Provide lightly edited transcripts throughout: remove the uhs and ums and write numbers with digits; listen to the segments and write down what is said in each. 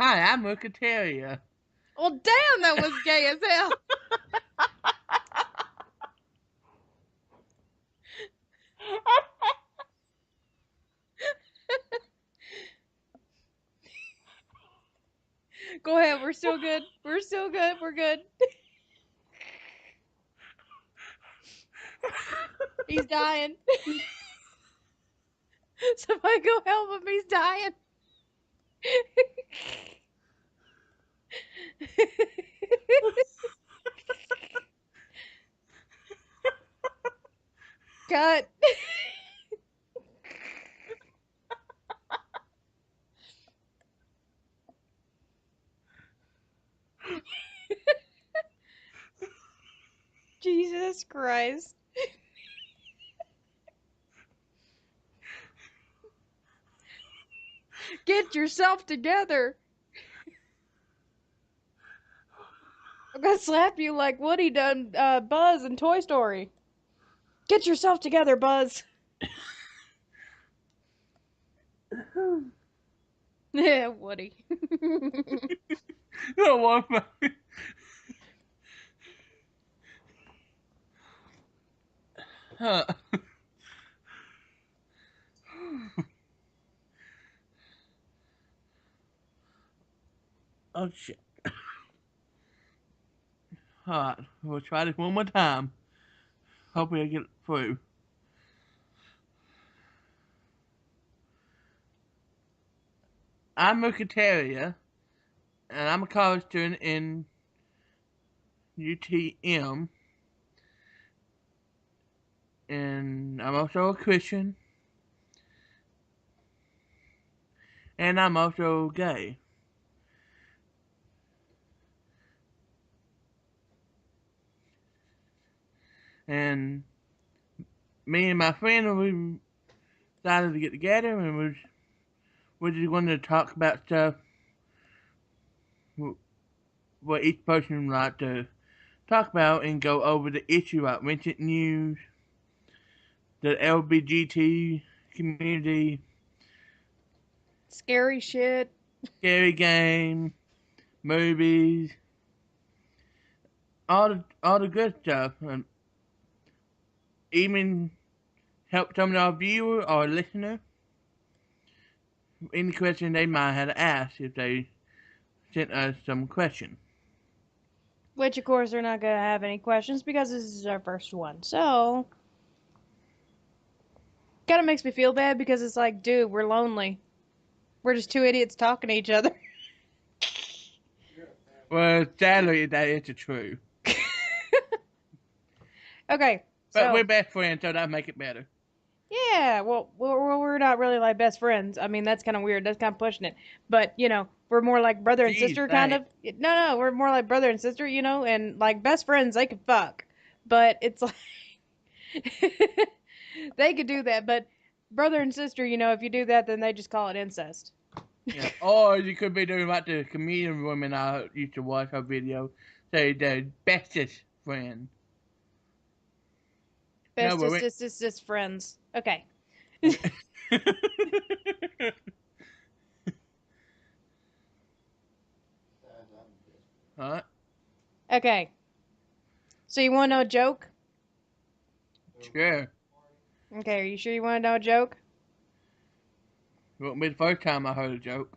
Hi, I'm a terrier. Well, damn, that was gay as hell. Go ahead. We're still good. We're still good. We're good. He's dying. Somebody go help him. He's dying. Cut. Jesus Christ. Get yourself together. I'm gonna slap you like Woody done Buzz in Toy Story. Get yourself together, Buzz. Yeah, Woody. No one. Huh. Oh shit. Alright, we'll try this one more time. Hopefully I get it through. I'm a terrier, and I'm a college student in UTM, and I'm also a Christian, and I'm also gay. And me and my friend, we decided to get together, and we just wanted to talk about stuff what each person would like to talk about and go over the issue about recent news, the LGBT community, Scary shit. scary game, movies, all the good stuff, and even help some of our viewer or listener any question they might have asked if they sent us some question. Which, of course, they're not gonna have any questions because this is our first one. So, kind of makes me feel bad because it's like, dude, we're lonely. We're just two idiots talking to each other. Well, sadly, that is true. Okay, But so we're best friends, so that make it better. yeah, well, we're not really like best friends. I mean, that's kind of weird. That's kind of pushing it. But, we're more like brother and Geez, sister, kind thanks. of. No, we're more like brother and sister, and like best friends, they could fuck. But it's like, they could do that. But brother and sister, if you do that, then they just call it incest. Yeah. Or you could be doing like the comedian woman I used to watch her video. Say the bestest friend. No, but Bestest, just friends. Okay. Alright. Okay. So you want to know a joke? Sure. Okay, are you sure you want to know a joke? It won't be the first time I heard a joke.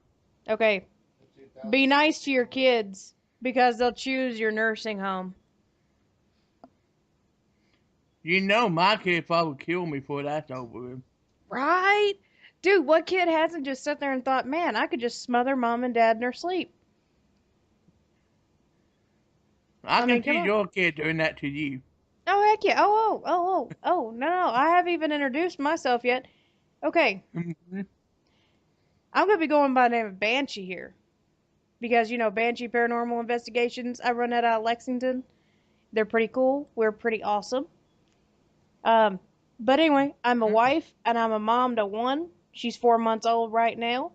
Okay. Be nice to your kids because they'll choose your nursing home. You know my kid probably kill me before that's over with. Right? Dude, what kid hasn't just sat there and thought, man, I could just smother mom and dad in their sleep? I I can mean, see come on. your kid doing that to you. Oh, heck yeah. Oh, no. I haven't even introduced myself yet. Okay. I'm going to be going by the name of Banshee here. Because, Banshee Paranormal Investigations, I run that out of Lexington. They're pretty cool. We're pretty awesome. Um, but anyway, I'm a wife and I'm a mom to one. She's 4 months old right now.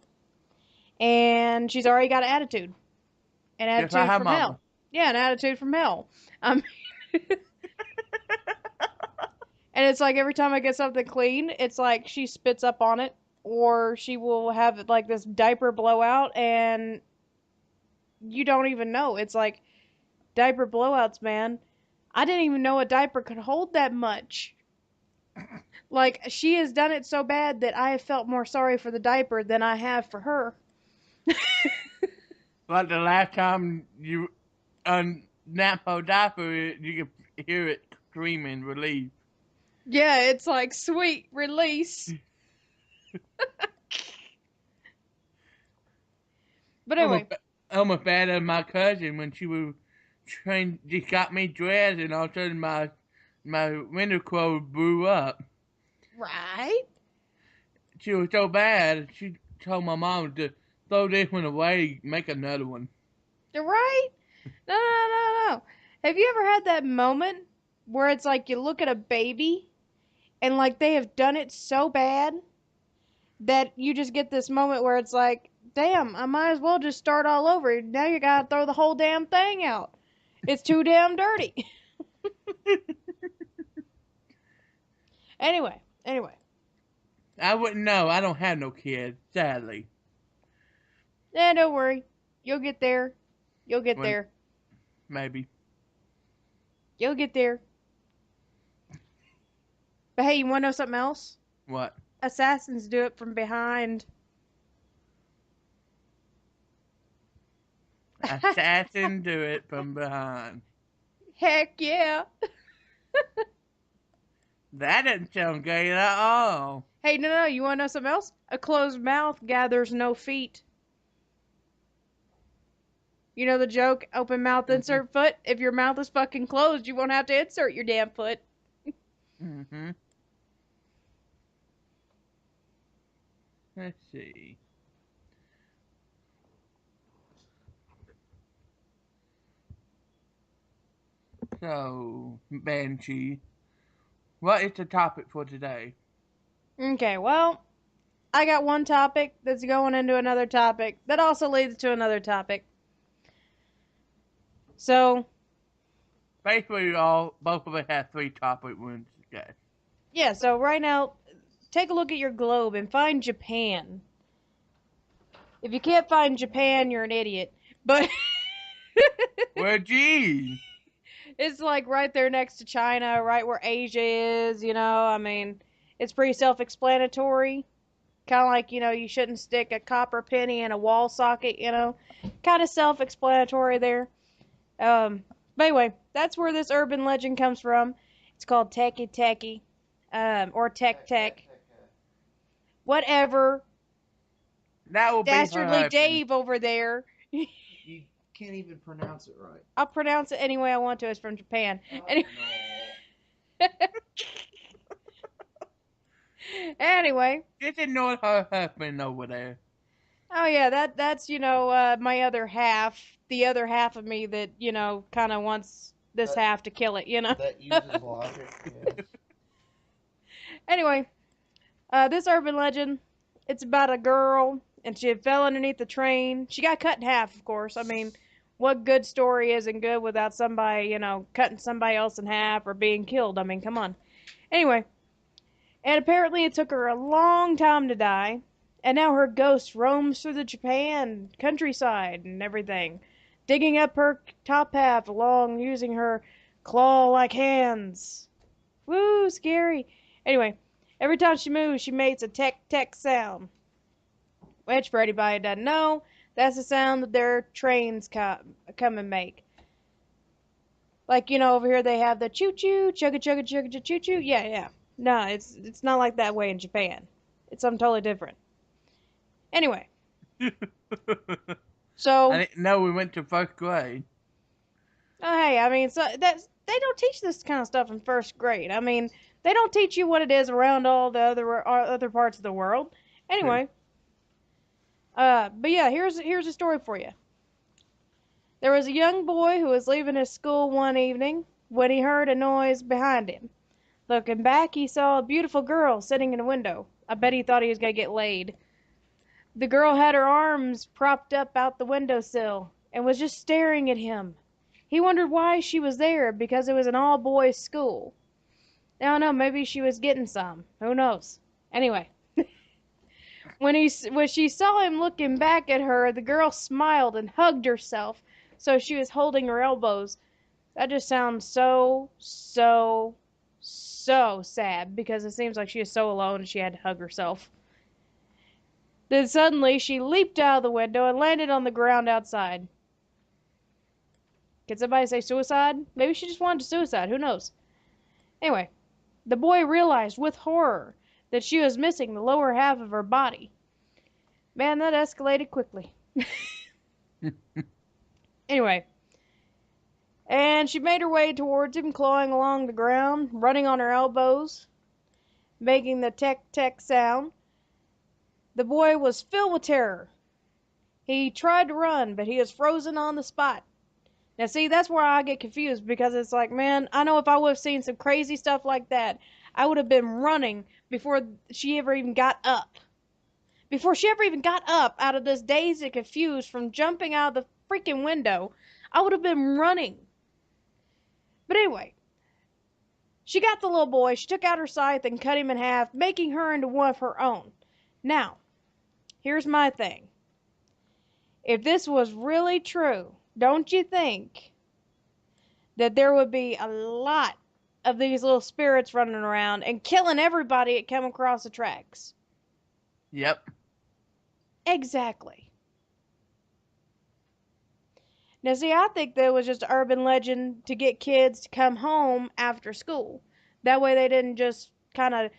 And she's already got an attitude. An Just like attitude her from mama. hell. Yeah, an attitude from hell. Um, and it's like every time I get something clean, it's like she spits up on it, or she will have like this diaper blowout, and you don't even know. It's like diaper blowouts, man. I didn't even know a diaper could hold that much. Like, she has done it so bad that I have felt more sorry for the diaper than I have for her. Like the last time you unnap her diaper, you could hear it screaming relief. Yeah, it's like, sweet, release. But Almost, anyway, almost bad as my cousin when she was trying, just got me dressed, and all of a sudden my window clothes blew up. right? She was so bad, she told my mom to throw this one away, make another one. Right? No, no, no, no. Have you ever had that moment where it's like you look at a baby and like they have done it so bad that you just get this moment where it's like, damn, I might as well just start all over. Now you gotta throw the whole damn thing out. It's too damn dirty. Anyway. I wouldn't know. I don't have no kids, sadly. Don't worry. You'll get there. You'll get When there. maybe You'll get there. But hey, you wanna know something else? what Assassins do it from behind. assassin do it from behind. Heck yeah. That doesn't sound gay at all. Hey, no, no, you want to know something else? A closed mouth gathers no feet. You know the joke, open mouth, Mhm. insert foot? If your mouth is fucking closed, you won't have to insert your damn foot. Mhm. Let's see. So, Banshee, what is the topic for today? Okay, well, I got one topic that's going into another topic that also leads to another topic. So, Basically, all both of us have three topic ones today. yeah, so right now, take a look at your globe and find Japan. If you can't find Japan, you're an idiot. But Well, gee, it's like right there next to China, right where Asia is, you know. I mean, it's pretty self explanatory. Kind of like, you know, you shouldn't stick a copper penny in a wall socket, you know. Kind of self explanatory there. But anyway, that's where this urban legend comes from. It's called Techie Techie, or Tech Tech. Whatever. that will be her Dastardly husband. Dave over there. You can't even pronounce it right. I'll pronounce it any way I want to. It's from Japan. Anyway. No. Anyway. Just ignore her husband over there. Oh yeah, that's my other half, the other half of me that kind of wants this That- half to kill it. That uses logic. Yes. Anyway, this urban legend, it's about a girl and she fell underneath the train. She got cut in half, of course. I mean, what good story isn't good without somebody cutting somebody else in half or being killed? I mean, come on. Anyway, and apparently it took her a long time to die. And now her ghost roams through the Japan countryside and everything, digging up her top half along using her claw-like hands. Woo, scary. Anyway, every time she moves, she makes a tech sound. Which, for anybody who doesn't know, that's the sound that their trains come and make. Like, over here they have the choo-choo, chugga-chugga-chugga choo-choo. Yeah, yeah. No, it's not like that way in Japan. It's something totally different. Anyway, I so didn't know we went to first grade. hey, I mean, so that's they don't teach this kind of stuff in first grade. I mean, they don't teach you what it is around all the other parts of the world. Anyway, but yeah, here's a story for you. There was a young boy who was leaving his school one evening when he heard a noise behind him. Looking back, he saw a beautiful girl sitting in a window. I bet he thought he was gonna get laid. The girl had her arms propped up out the windowsill and was just staring at him. He wondered why she was there because it was an all boys school. I don't know, maybe she was getting some. Who knows? Anyway, When she saw him looking back at her, the girl smiled and hugged herself, so she was holding her elbows. That just sounds so sad because it seems like she is so alone and she had to hug herself. Then suddenly she leaped out of the window and landed on the ground outside. Can somebody say suicide? Maybe she just wanted to suicide. Who knows? Anyway, the boy realized with horror that she was missing the lower half of her body. Man, that escalated quickly. Anyway, and she made her way towards him, clawing along the ground, running on her elbows, making the tech sound. The boy was filled with terror. He tried to run, but he was frozen on the spot. Now, see, that's where I get confused because it's like, man, I know if I would have seen some crazy stuff like that, I would have been running before she ever even got up. Before she ever even got up out of this dazed and confused from jumping out of the freaking window, I would have been running. But anyway, she got the little boy, she took out her scythe and cut him in half, making her into one of her own. Now, here's my thing. If this was really true, don't you think that there would be a lot of these little spirits running around and killing everybody that come across the tracks? Yep. Exactly. Now, see, I think that was just an urban legend to get kids to come home after school. That way they didn't just kind of,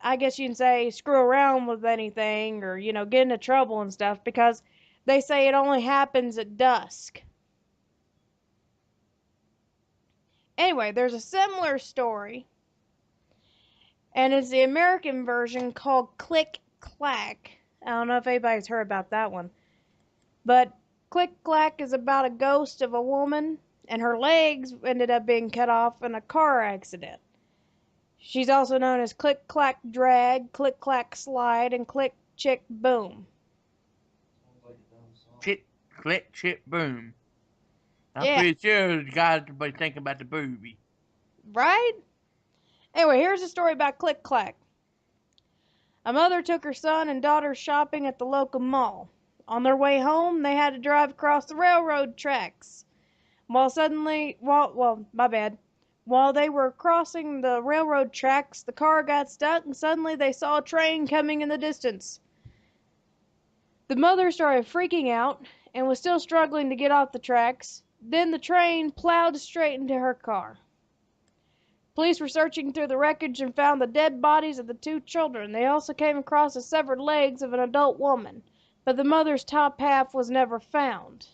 I guess you can say, screw around with anything or, get into trouble and stuff because they say it only happens at dusk. Anyway, there's a similar story, and it's the American version called Click Clack. I don't know if anybody's heard about that one. But Click Clack is about a ghost of a woman, and her legs ended up being cut off in a car accident. She's also known as Click Clack Drag, Click Clack Slide, and Click Chick Boom. Sounds like a dumb song. Chip, click, chip, boom. I'm Yeah. pretty sure the guys be thinking about the booby. Right? Anyway, here's a story about Click Clack. A mother took her son and daughter shopping at the local mall. On their way home, they had to drive across the railroad tracks. While they were crossing the railroad tracks, the car got stuck and suddenly they saw a train coming in the distance. The mother started freaking out and was still struggling to get off the tracks. Then the train plowed straight into her car. Police were searching through the wreckage and found the dead bodies of the two children. They also came across the severed legs of an adult woman, but the mother's top half was never found.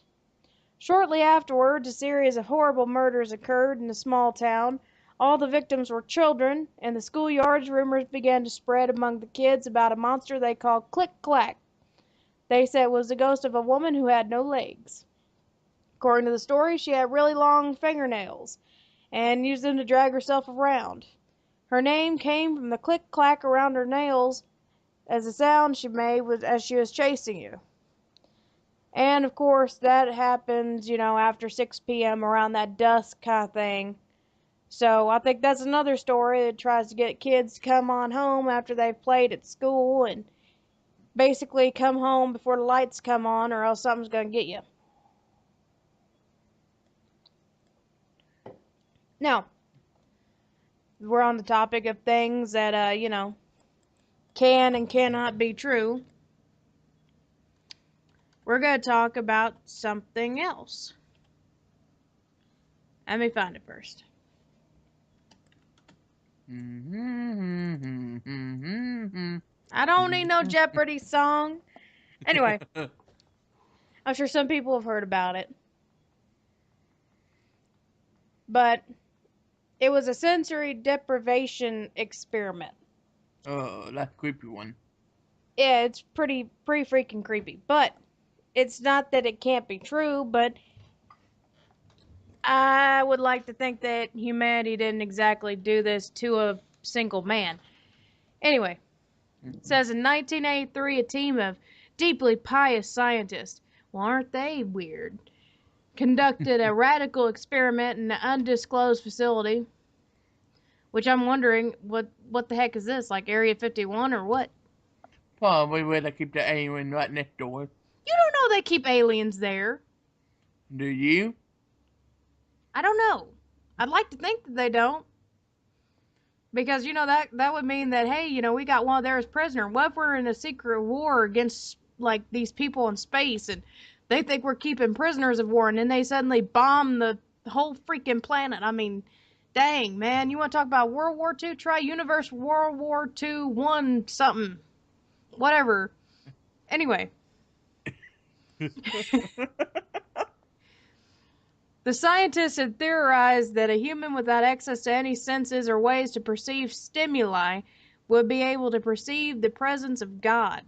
Shortly afterwards, a series of horrible murders occurred in the small town. All the victims were children. In the schoolyards, rumors began to spread among the kids about a monster they called Click Clack. They said it was the ghost of a woman who had no legs. According to the story, she had really long fingernails and used them to drag herself around. Her name came from the click-clack around her nails as the sound she made as she was chasing you. And, of course, that happens, after 6 p.m. around that dusk kind of thing. So I think that's another story that tries to get kids to come on home after they've played at school and basically come home before the lights come on or else something's going to get you. Now, we're on the topic of things that, can and cannot be true. We're going to talk about something else. Let me find it first. I don't need no Jeopardy song. Anyway, I'm sure some people have heard about it. But it was a sensory deprivation experiment. Oh, that's a creepy one. Yeah, it's pretty freaking creepy. But it's not that it can't be true, but I would like to think that humanity didn't exactly do this to a single man. Anyway, it says in 1983, a team of deeply pious scientists, well, aren't they weird, conducted a radical experiment in an undisclosed facility, which I'm wondering, what the heck is this, like Area 51 or what? Probably where they keep the alien right next door. You don't know they keep aliens there. Do you? I don't know. I'd like to think that they don't. Because, that would mean that, hey, we got one there as prisoner. What if we're in a secret war against, like, these people in space and they think we're keeping prisoners of war and then they suddenly bomb the whole freaking planet? I mean, dang, man. You want to talk about World War II? Try Universe World War II 1 something. Whatever. Anyway. The scientists had theorized that a human without access to any senses or ways to perceive stimuli would be able to perceive the presence of God.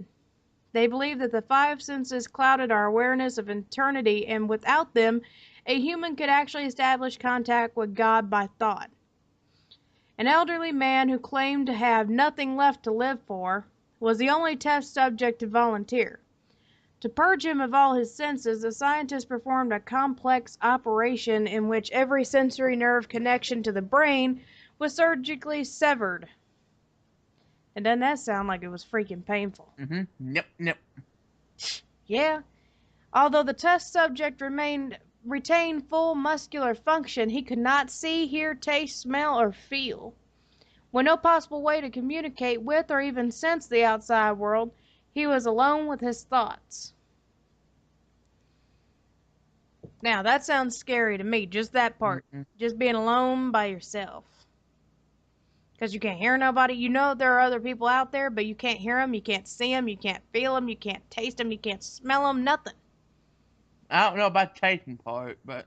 They believed that the five senses clouded our awareness of eternity, and without them, a human could actually establish contact with God by thought. An elderly man who claimed to have nothing left to live for was the only test subject to volunteer. To purge him of all his senses, the scientists performed a complex operation in which every sensory nerve connection to the brain was surgically severed. And doesn't that sound like it was freaking painful? Yep. Yeah. Although the test subject retained full muscular function, he could not see, hear, taste, smell, or feel. With no possible way to communicate with or even sense the outside world, he was alone with his thoughts. Now, that sounds scary to me, just that part. Just being alone by yourself. Because you can't hear nobody. You know there are other people out there, but you can't hear them, you can't see them, you can't feel them, you can't taste them, you can't smell them, nothing. I don't know about the tasting part, but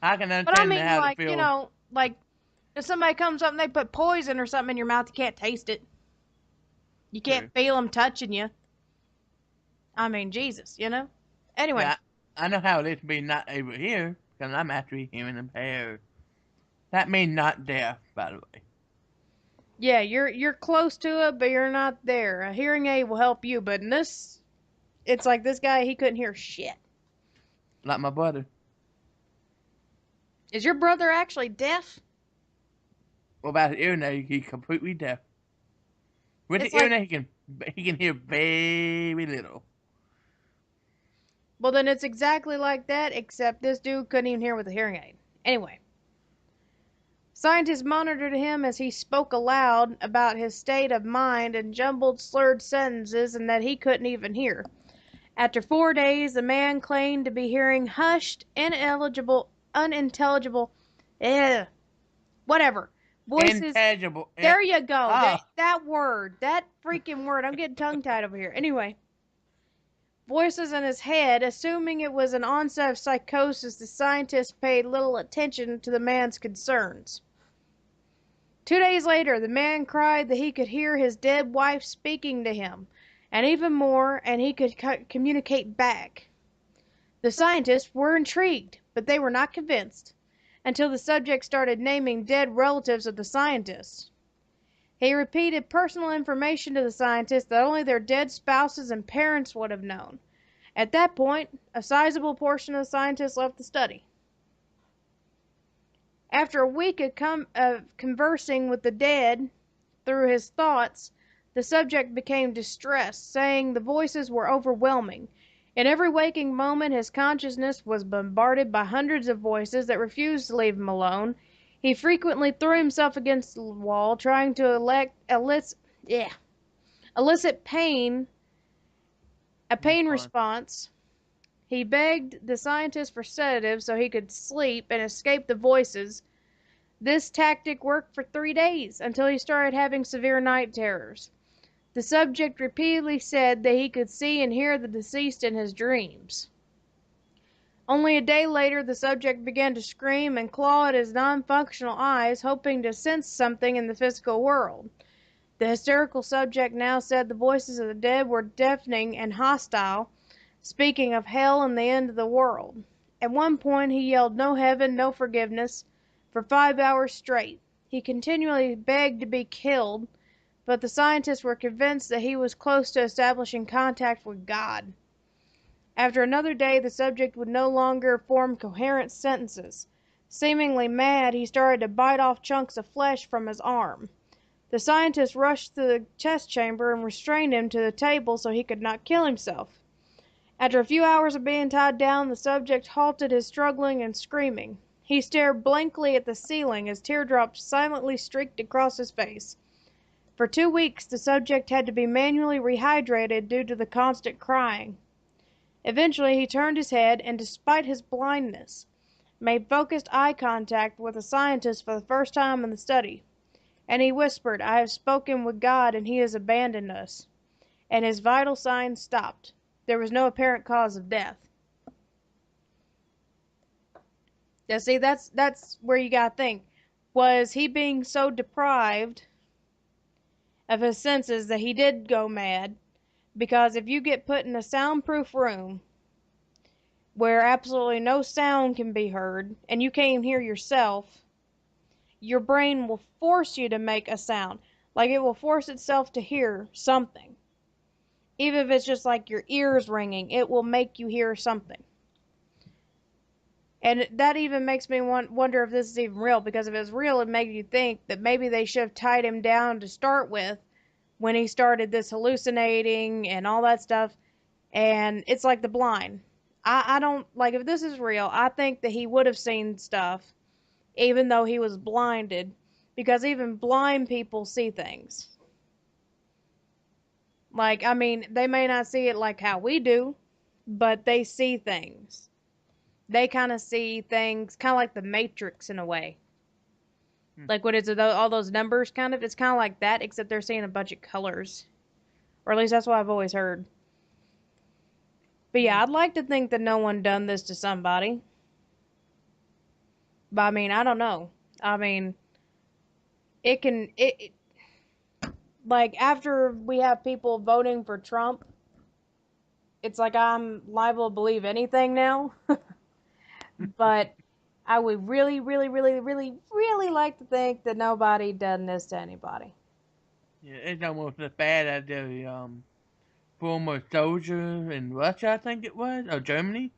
I can understand But I mean, how like, to feel. like, if somebody comes up and they put poison or something in your mouth, you can't taste it. You can't feel them touching you. I mean, Jesus, Anyway. Yeah, I know how it is to be not able to hear, because I'm actually hearing impaired. That means not deaf, by the way. Yeah, you're close to it, but you're not there. A hearing aid will help you, but in this, it's like this guy, he couldn't hear shit. Like my brother. Is your brother actually deaf? What about his ear aid? He's completely deaf. With It's the ear like, aid, he can hear very little. well, then it's exactly like that, except this dude couldn't even hear with a hearing aid. Anyway. Scientists monitored him as he spoke aloud about his state of mind and jumbled slurred sentences and that he couldn't even hear. After 4 days, the man claimed to be hearing hushed, unintelligible, whatever, voices. Intangible. There you go. Ah. That word. That freaking word. I'm getting tongue-tied over here. Anyway. Voices in his head. Assuming it was an onset of psychosis, the scientists paid little attention to the man's concerns. 2 days later, the man cried that he could hear his dead wife speaking to him, and even more, and he could communicate back. The scientists were intrigued, but they were not convinced, until the subject started naming dead relatives of the scientists. He repeated personal information to the scientists that only their dead spouses and parents would have known. At that point, a sizable portion of the scientists left the study. After a week of conversing with the dead through his thoughts, the subject became distressed, saying the voices were overwhelming. In every waking moment, his consciousness was bombarded by hundreds of voices that refused to leave him alone. He frequently threw himself against the wall, trying to elicit a pain response. He begged the scientist for sedatives so he could sleep and escape the voices. This tactic worked for 3 days, until he started having severe night terrors. The subject repeatedly said that he could see and hear the deceased in his dreams. Only a day later, the subject began to scream and claw at his non-functional eyes, hoping to sense something in the physical world. The hysterical subject now said the voices of the dead were deafening and hostile, speaking of hell and the end of the world. At one point, he yelled, "No heaven, no forgiveness," for 5 hours straight. He continually begged to be killed, but the scientists were convinced that he was close to establishing contact with God. After another day, the subject would no longer form coherent sentences. Seemingly mad, he started to bite off chunks of flesh from his arm. The scientists rushed to the test chamber and restrained him to the table so he could not kill himself. After a few hours of being tied down, the subject halted his struggling and screaming. He stared blankly at the ceiling as teardrops silently streaked across his face. For 2 weeks, the subject had to be manually rehydrated due to the constant crying. Eventually, he turned his head and, despite his blindness, made focused eye contact with the scientist for the first time in the study. And he whispered, "I have spoken with God and he has abandoned us." And his vital signs stopped. There was no apparent cause of death. Now, see, that's where you gotta think. Was he being so deprived of his senses that he did go mad? Because if you get put in a soundproof room where absolutely no sound can be heard and you can't even hear yourself, your brain will force you to make a sound. Like it will force itself to hear something. Even if it's just like your ears ringing, it will make you hear something. And that even makes me wonder if this is even real, because if it's real, it makes you think that maybe they should have tied him down to start with when he started this hallucinating and all that stuff. And it's like the blind. I don't, like, if this is real, I think that he would have seen stuff even though he was blinded, because even blind people see things. Like, I mean, they may not see it like how we do, but they see things. They kind of see things kind of like the Matrix in a way. Like, what is it, all those numbers kind of? It's kind of like that, except they're seeing a bunch of colors. Or at least that's what I've always heard. But yeah, I'd like to think that no one done this to somebody. But I mean, I don't know. I mean, it like after we have people voting for Trump, it's like I'm liable to believe anything now. But I would really, really, really, really, really like to think that nobody done this to anybody. Yeah, it's almost as bad as the former soldier in Russia, I think it was, or Germany.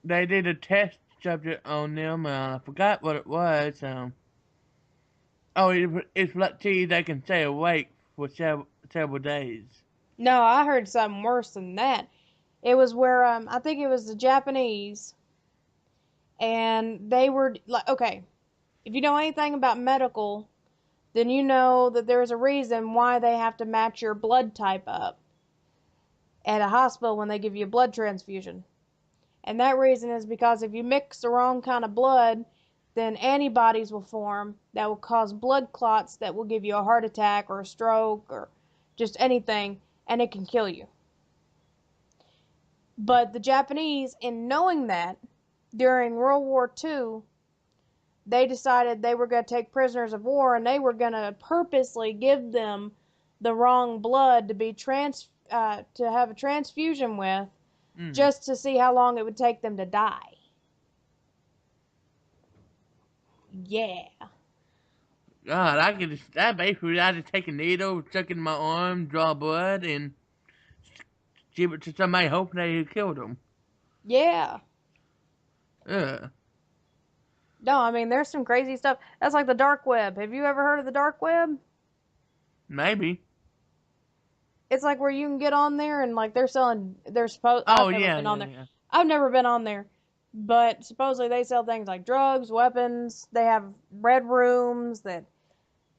They did a test subject on them. I forgot what it was. Oh, it's let's see they can stay awake for several days. No, I heard something worse than that. It was where I think it was the Japanese, and they were like, okay, if you know anything about medical, then you know that there's a reason why they have to match your blood type up at a hospital when they give you a blood transfusion. And that reason is because if you mix the wrong kind of blood, then antibodies will form that will cause blood clots that will give you a heart attack or a stroke or just anything, and it can kill you. But the Japanese, in knowing that, during World War II, they decided they were going to take prisoners of war and they were going to purposely give them the wrong blood to be to have a transfusion with, just to see how long it would take them to die. Yeah. God, that basically I just take a needle, stuck in my arm, draw blood, and give it to somebody hoping they killed them. Yeah. Yeah. No, I mean, there's some crazy stuff. That's like the dark web. Have you ever heard of the dark web? Maybe. It's like where you can get on there and like they're supposed, Oh I've never yeah, been on yeah, there. yeah. I've never been on there. But supposedly they sell things like drugs, weapons. They have red rooms that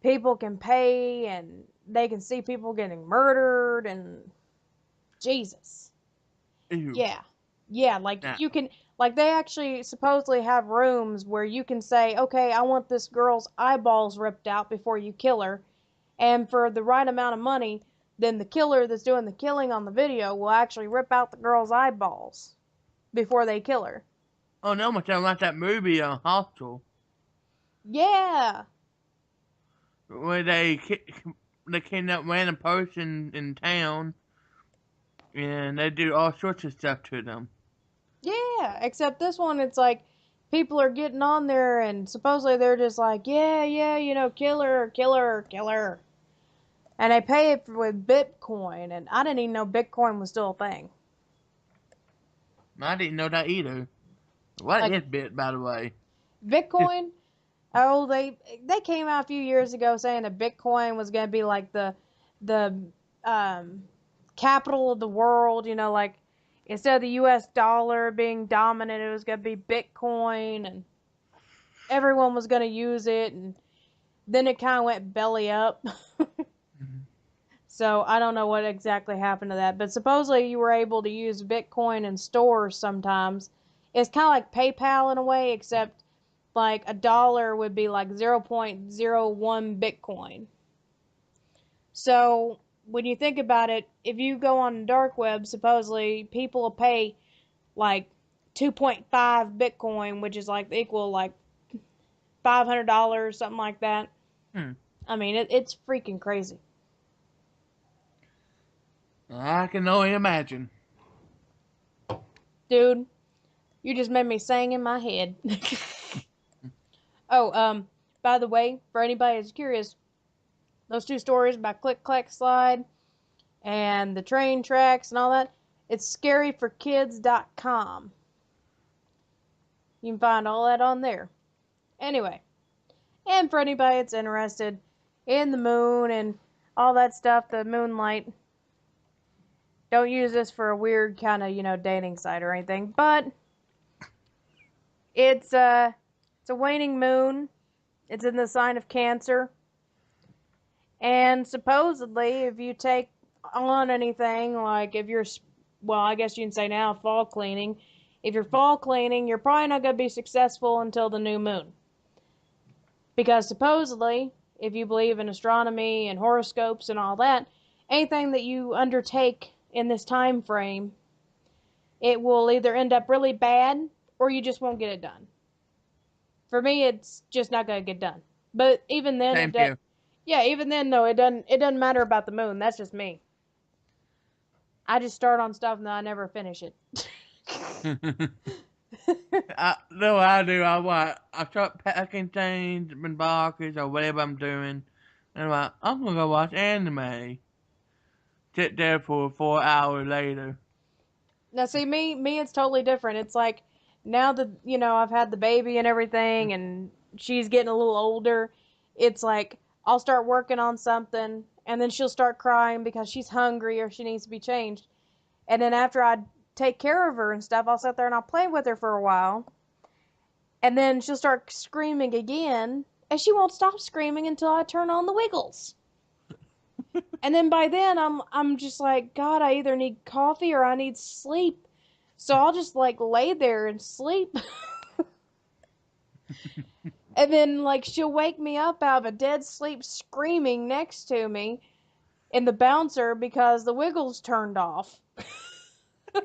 people can pay and they can see people getting murdered and Jesus. Ew. Yeah. Yeah, like Nah. you can, like they actually supposedly have rooms where you can say, okay, I want this girl's eyeballs ripped out before you kill her. And for the right amount of money, then the killer that's doing the killing on the video will actually rip out the girl's eyeballs before they kill her. Oh, no, almost sound like that movie, Hostel, Yeah. where they kidnap random person in town, and they do all sorts of stuff to them. Yeah, except this one, it's like people are getting on there and supposedly they're just like, yeah, yeah, killer, killer, killer. And they pay it with Bitcoin, and I didn't even know Bitcoin was still a thing. I didn't know that either. What Like, is Bit, by the way? Bitcoin, Oh, they came out a few years ago saying that Bitcoin was going to be like the um, capital of the world. You know, like instead of the U.S. dollar being dominant, it was going to be Bitcoin, and everyone was going to use it. And then it kind of went belly up. So I don't know what exactly happened to that, but supposedly you were able to use Bitcoin in stores sometimes. It's kind of like PayPal in a way, except like a dollar would be like 0.01 Bitcoin. So when you think about it, if you go on the dark web, supposedly people will pay like 2.5 Bitcoin, which is like equal like $500, something like that. Hmm. I mean, it's freaking crazy. I can only imagine. Dude, you just made me sing in my head. Oh, by the way, for anybody who's curious, those two stories about Click Clack Slide and the train tracks and all that, it's scaryforkids.com. You can find all that on there. Anyway, and for anybody that's interested in the moon and all that stuff, the moonlight, don't use this for a weird kind of, dating site or anything, but it's a waning moon. It's in the sign of Cancer. And supposedly, if you take on anything, like if you're, well, I guess you can say now fall cleaning, if you're fall cleaning, you're probably not going to be successful until the new moon. Because supposedly, if you believe in astronomy and horoscopes and all that, anything that you undertake in this time frame, it will either end up really bad or you just won't get it done. For me, it's just not going to get done. But even then, Same here. yeah, even then though, it doesn't matter about the moon. That's just me. I just start on stuff and then I never finish it. No, I do. I start packing things in boxes or whatever I'm doing, and I'm gonna go watch anime. Sit there for 4 hours later. Now, see, me, it's totally different. It's like now that I've had the baby and everything, and she's getting a little older. It's like I'll start working on something, and then she'll start crying because she's hungry or she needs to be changed. And then after I take care of her and stuff, I'll sit there and I'll play with her for a while, and then she'll start screaming again, and she won't stop screaming until I turn on the Wiggles. And then by then I'm just like, God, I either need coffee or I need sleep. So I'll just like lay there and sleep. And then like she'll wake me up out of a dead sleep screaming next to me in the bouncer because the Wiggles turned off. You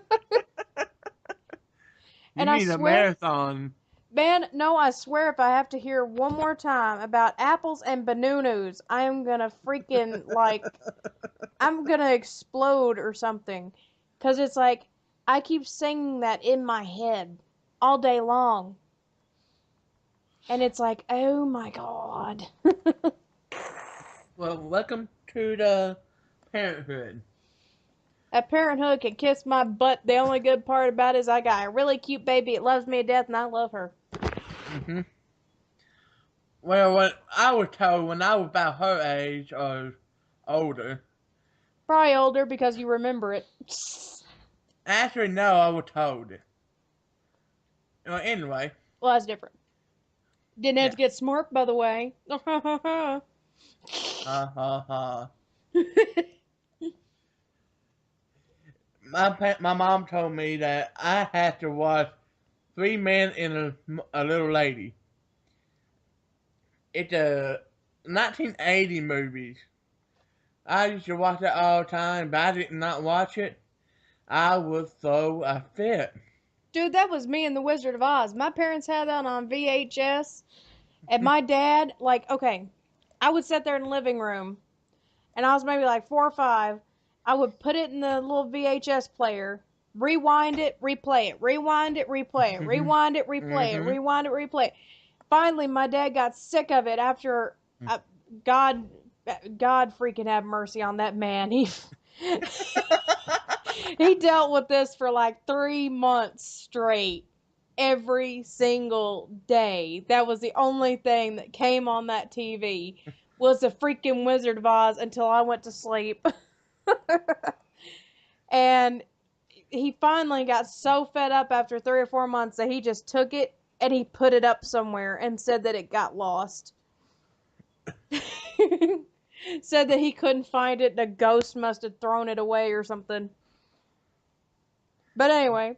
And I need a swear, marathon. man, no, I swear if I have to hear one more time about apples and bananas, I am gonna freaking like I'm gonna explode or something. Cause it's like I keep singing that in my head all day long. And it's like, oh my god. Well, welcome to the parenthood. That parenthood can kiss my butt. The only good part about it is I got a really cute baby. It loves me to death and I love her. Hmm. Well, what I was told when I was about her age or older. Probably older because you remember it. Actually, no, I was told. Well, anyway, Well, that's different. Didn't have yeah. to get smart, by the way. Ha ha ha. My mom told me that I had to watch Three Men and a Little Lady. It's a 1980 movie. I used to watch it all the time, but I did not watch it. I would throw a fit. Dude, that was me and the Wizard of Oz. My parents had that on VHS. And my dad, like, okay, I would sit there in the living room, and I was maybe like 4 or 5. I would put it in the little VHS player, rewind it, replay it, rewind it, replay it, rewind it, replay it, Mm-hmm. rewind it, replay it. Finally, my dad got sick of it after God, God freaking have mercy on that man. He dealt with this for like 3 months straight. every single day. That was the only thing that came on that TV was the freaking Wizard of Oz until I went to sleep. And he finally got so fed up after 3 or 4 months that he just took it and he put it up somewhere and said that it got lost. Said that he couldn't find it and a ghost must have thrown it away or something. But anyway,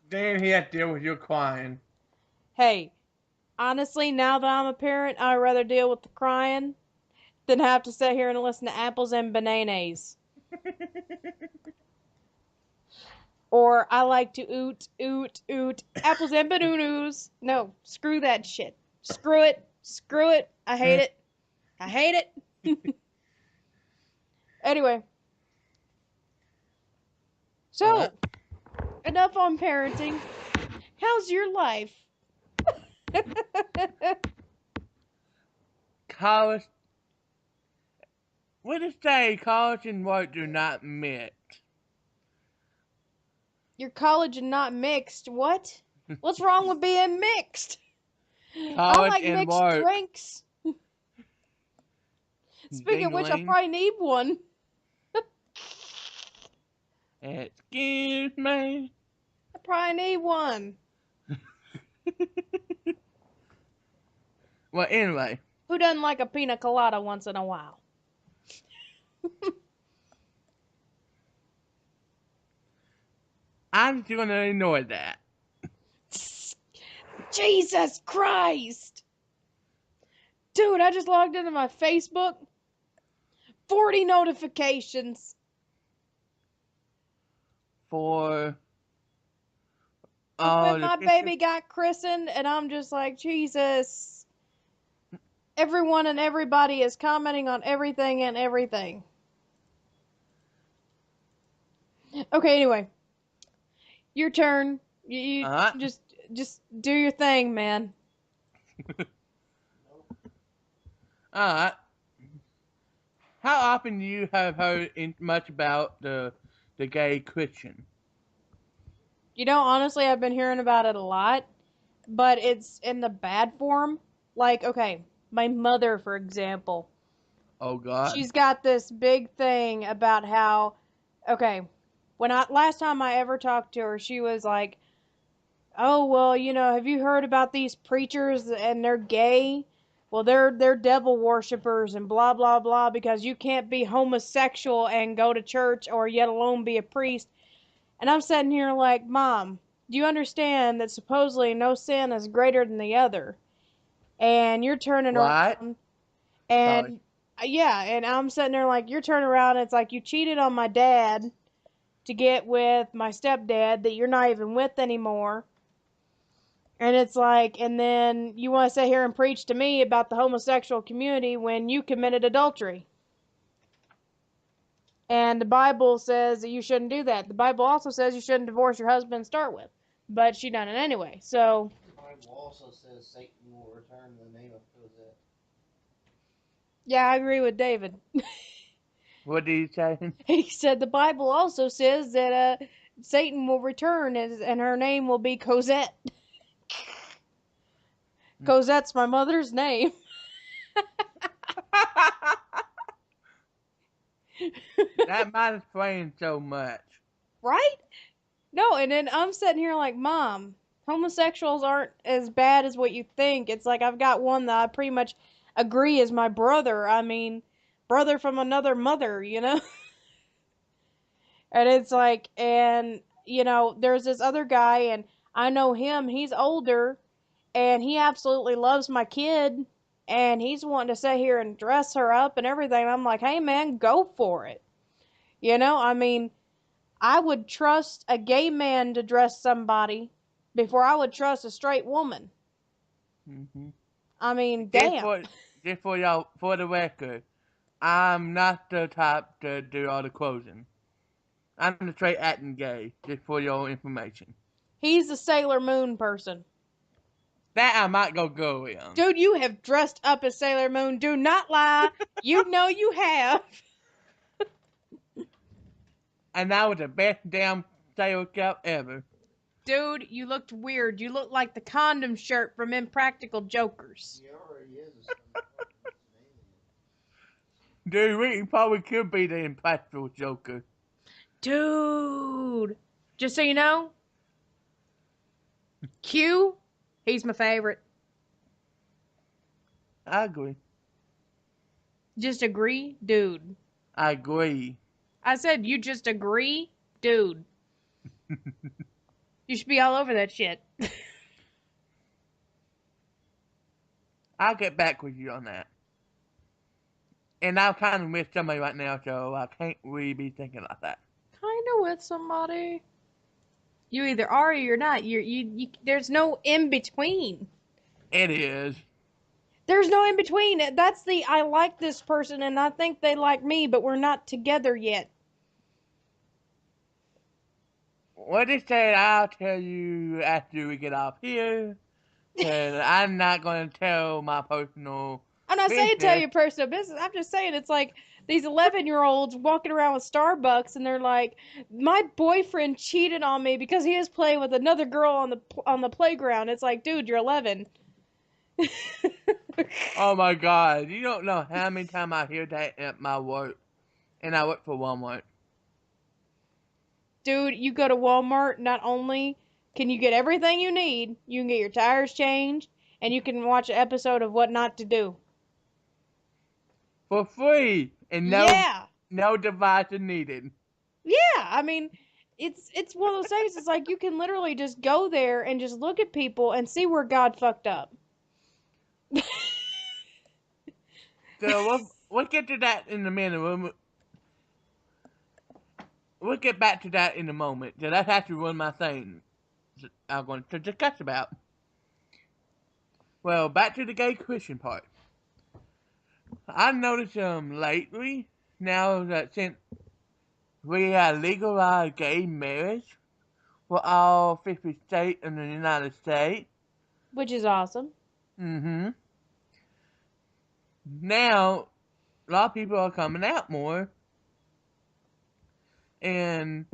Then he had to deal with your crying. hey, honestly, now that I'm a parent, I'd rather deal with the crying than have to sit here and listen to apples and bananas. Or I like to oot, oot, oot, apples and bananas. No, screw that shit. Screw it. Screw it. I hate it. I hate it. Anyway. So, enough on parenting. How's your life? College. What to say? College and work do not mix. Your college and not mixed. What? What's wrong with being mixed? I College like and mixed work. drinks. Speaking of which, I Dingling. probably need one. Excuse me. I probably need one. Well, anyway. Who doesn't like a pina colada once in a while? I'm just gonna ignore that. Jesus Christ! Dude, I just logged into my Facebook. 40 notifications. For When my the baby got christened, and I'm just like, Jesus. Everyone and everybody is commenting on everything and everything. Okay, anyway. Your turn. You just do your thing, man. Alright. How often do you have heard much about the gay Christian? You know, honestly, I've been hearing about it a lot, but it's in the bad form. Like, okay, my mother, for example, Oh God. she's got this big thing about how, okay, last time I ever talked to her, she was like, "Oh, well, have you heard about these preachers and they're gay? Well, they're devil worshippers and blah blah blah because you can't be homosexual and go to church or yet alone be a priest." And I'm sitting here like, Mom, do you understand that supposedly no sin is greater than the other? And you're turning What? around Sorry. and yeah, and I'm sitting there like, you're turning around and it's like you cheated on my dad to get with my stepdad that you're not even with anymore. And it's like, and then you want to sit here and preach to me about the homosexual community when you committed adultery. And the Bible says that you shouldn't do that. The Bible also says you shouldn't divorce your husband to start with. But she done it anyway. So, The Bible also says Satan will return in the name of Cosette. yeah, I agree with David. What did he say? He said the Bible also says that Satan will return and her name will be Cosette. Cosette's my mother's name. That might explain so much. Right? No, and then I'm sitting here like, Mom, homosexuals aren't as bad as what you think. It's like I've got one that I pretty much agree is my brother. I mean, brother from another mother, And it's like, and, there's this other guy, and I know him. He's older, and he absolutely loves my kid, and he's wanting to sit here and dress her up and everything. I'm like, hey, man, go for it. I mean, I would trust a gay man to dress somebody before I would trust a straight woman. Mm-hmm. I mean, Just damn. for y'all, for the record, I'm not the type to do all the closing. I'm the straight acting gay, just for your information. He's a Sailor Moon person. That I might go with. Dude, you have dressed up as Sailor Moon. Do not lie. You know you have. And that was the best damn sales cap ever. Dude, you looked weird. You looked like the condom shirt from Impractical Jokers. He already is a sperm donor. He's an alien. Dude, we probably could be the impractical Joker. Dude. Just so you know, Q, he's my favorite. I agree. Just agree? Dude. I agree. I said, you just agree? Dude. You should be all over that shit. I'll get back with you on that. And I'm kind of with somebody right now, so I can't really be thinking like that. Kinda with somebody. You either are or you're not. There's no in between. It is. There's no in between. That's the I like this person and I think they like me, but we're not together yet. What it said, I'll tell you after we get off here. Because I'm not going to tell my personal I'm not saying tell business. your personal business. I'm just saying it's like these 11-year-olds walking around with Starbucks and they're like, my boyfriend cheated on me because he was playing with another girl on the playground. It's like, dude, you're 11. Oh my God. You don't know how many times I hear that at my work. And I work for Walmart. Dude, you go to Walmart, not only can you get everything you need, you can get your tires changed, and you can watch an episode of What Not to Do. For free. And Yeah. no devices needed. Yeah, I mean, it's one of those things. It's like you can literally just go there and just look at people and see where God fucked up. So we'll get to that in a minute. We'll get back to that in a moment. So that's actually one of my things I'm going to discuss about. Well, back to the gay Christian part. I've noticed lately, now that since we have legalized gay marriage for all 50 states in the United States. Which is awesome. Mm-hmm. Now, a lot of people are coming out more. And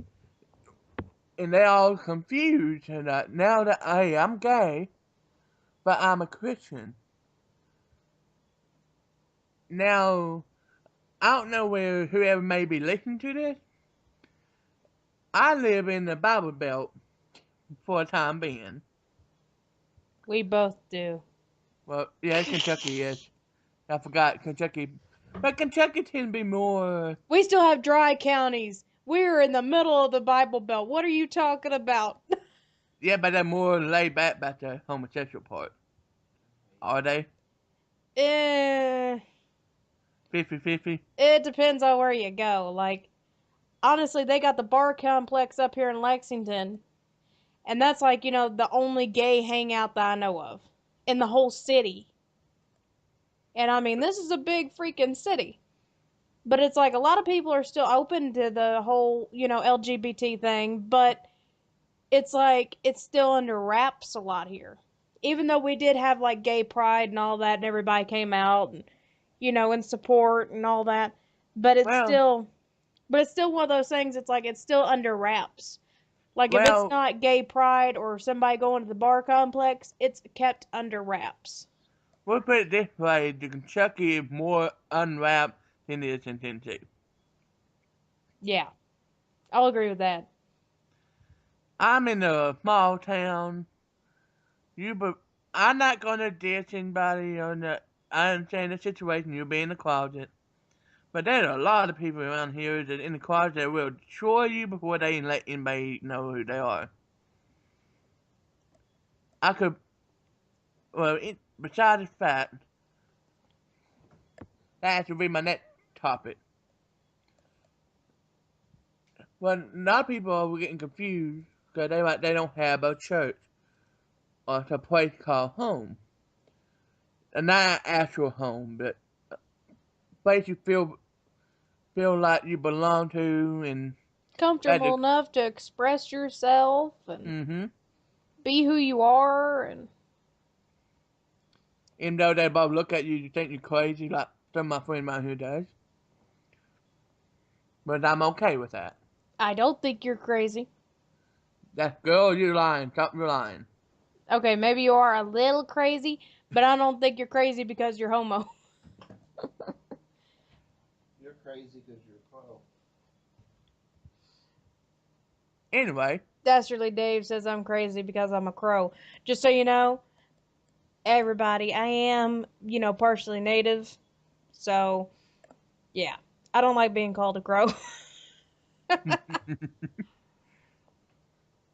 they're all confused. And now that, hey, I'm gay, but I'm a Christian. Now, I don't know where whoever may be listening to this. I live in the Bible Belt for a time being. We both do. Well, yeah, Kentucky is. I forgot Kentucky. But Kentucky tends to be more. We still have dry counties. We're in the middle of the Bible Belt. What are you talking about? Yeah, but they're more laid back about the homosexual part. Are they? eh, 50-50? it depends on where you go. Like, honestly, they got the bar complex up here in Lexington. And that's like, the only gay hangout that I know of in the whole city. And I mean, this is a big freaking city. But it's like a lot of people are still open to the whole, LGBT thing, but it's like it's still under wraps a lot here. Even though we did have like gay pride and all that and everybody came out and in support and all that, but Well, it's still one of those things. It's like it's still under wraps. Like if it's well, not gay pride or somebody going to the bar complex, it's kept under wraps. we'll put it this way: the Kentucky is more unwrapped than it is in Tennessee. Yeah, I'll agree with that. I'm in a small town. But I'm not gonna diss anybody on the. I understand the situation. You'll be in the closet. But there are a lot of people around here that in the closet that will destroy you before they even let anybody know who they are. I could, well, besides the fact, that has to be my next topic. Well, a lot of people are getting confused because they don't have a church or a place called home. And not an actual home, but a place you feel like you belong to and at Comfortable the. enough to express yourself and Mm-hmm. be who you are and Even though they both look at you, you think you're crazy, like some of my friends around here does. But I'm okay with that. I don't think you're crazy. That girl, you're lying. Stop your lying. Okay, maybe you are a little crazy, but I don't think you're crazy because you're homo. You're crazy because you're a crow. Anyway, Dastardly Dave says I'm crazy because I'm a crow. Just so you know, everybody, I am, partially native. So, yeah. I don't like being called a crow.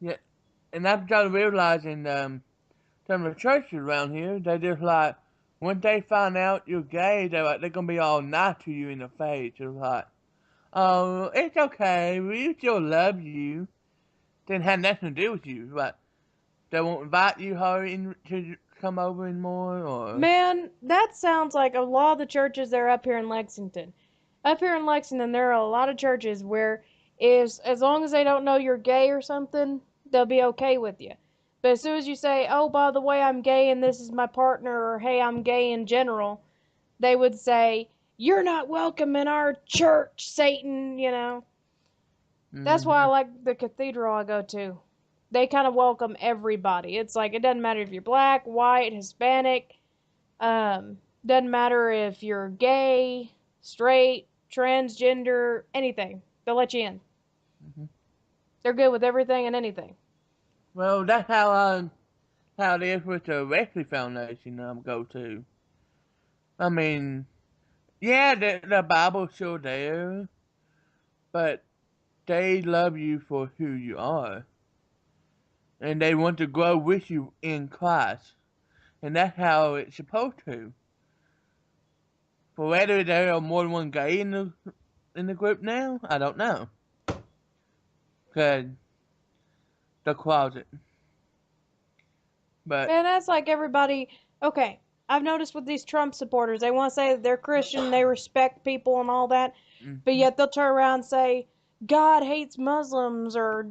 yeah, and I'm started realizing some of the churches around here, they just like when they find out you're gay, they're gonna be all nice to you in the face. They're like, oh, it's okay, we still love you. Didn't have nothing to do with you, but they won't invite you in to come over anymore, or Man, that sounds like a lot of the churches that are up here in Lexington. Up here in Lexington, there are a lot of churches where is as long as they don't know you're gay or something, they'll be okay with you. But as soon as you say, "Oh, by the way, I'm gay and this is my partner," or "Hey, I'm gay in general," they would say, "You're not welcome in our church, Satan." That's why I mm-hmm, like the cathedral I go to. They kind of welcome everybody. It's like it doesn't matter if you're black, white, Hispanic, doesn't matter if you're gay, straight, transgender, anything. They'll let you in. mm-hmm. They're good with everything and anything. Well, that's how it is with the Wesley Foundation I go to. I mean, yeah, the Bible's still there, but they love you for who you are, and they want to grow with you in Christ, and that's how it's supposed to. For whether there are more than one gay in the group now, I don't know, cause the closet. But And that's like everybody. Okay, I've noticed with these Trump supporters, they want to say that they're Christian, they respect people and all that, but mm-hmm, yet they'll turn around and say, God hates Muslims or,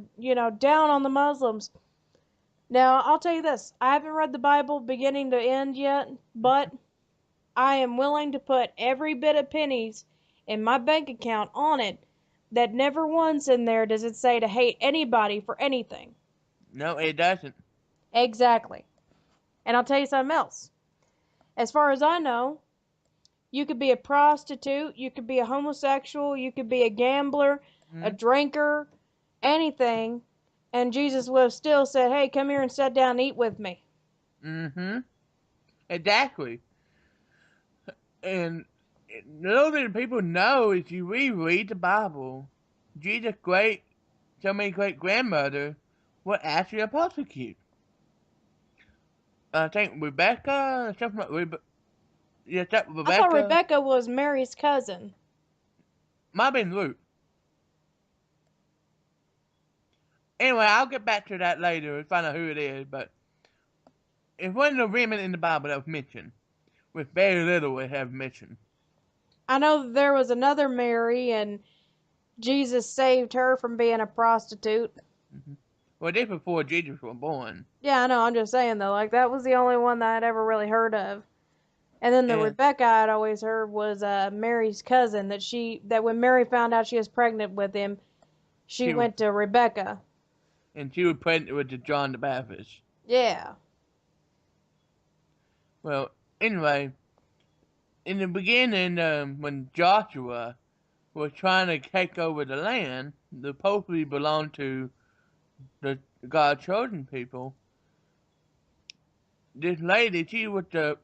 down on the Muslims. Now, I'll tell you this I haven't read the Bible beginning to end yet, but I am willing to put every bit of pennies in my bank account on it that never once in there does it say to hate anybody for anything. no, it doesn't. Exactly. And I'll tell you something else. As far as I know, you could be a prostitute, you could be a homosexual, you could be a gambler, a Mm-hmm. drinker, anything, and Jesus would have still said, "Hey, come here and sit down and eat with me." Mm-hmm. Exactly. And little that people know is you reread the Bible, Jesus' so many great grandmother was actually a prostitute. I think Rebecca, something like yes, that I thought Rebecca. Rebecca was Mary's cousin. Might have been Luke. Anyway, I'll get back to that later and find out who it is, but it's one of the women in the Bible that was mentioned, with very little it have mentioned. I know that there was another Mary, and Jesus saved her from being a prostitute. Mm-hmm. Well, this before Jesus was born. Yeah, I know. I'm just saying though, like that was the only one that I'd ever really heard of. And then the And Rebecca I'd always heard was Mary's cousin. That when Mary found out she was pregnant with him, she she was went to Rebecca. she was pregnant with the John the Baptist. Yeah. Well, anyway, in the beginning, when Joshua was trying to take over the land that supposedly belonged to the God chosen people, this lady, she was the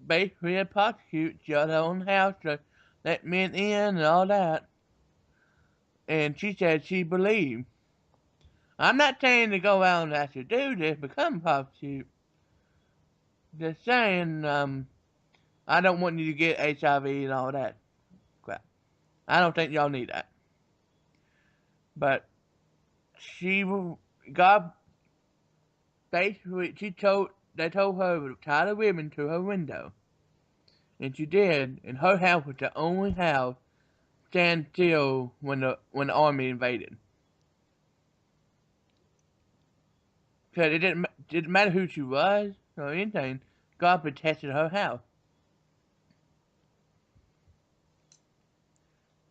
basically a prostitute. She had her own house to let men in and all that. And she said she believed. I'm not saying to go out and actually do this, become a prostitute. Just saying, I don't want you to get HIV and all that crap. I don't think y'all need that. But she, God basically, they told her to tie the ribbon to her window. And she did, and her house was the only house stand still when the army invaded. Because didn't matter who she was or anything, God protected her house.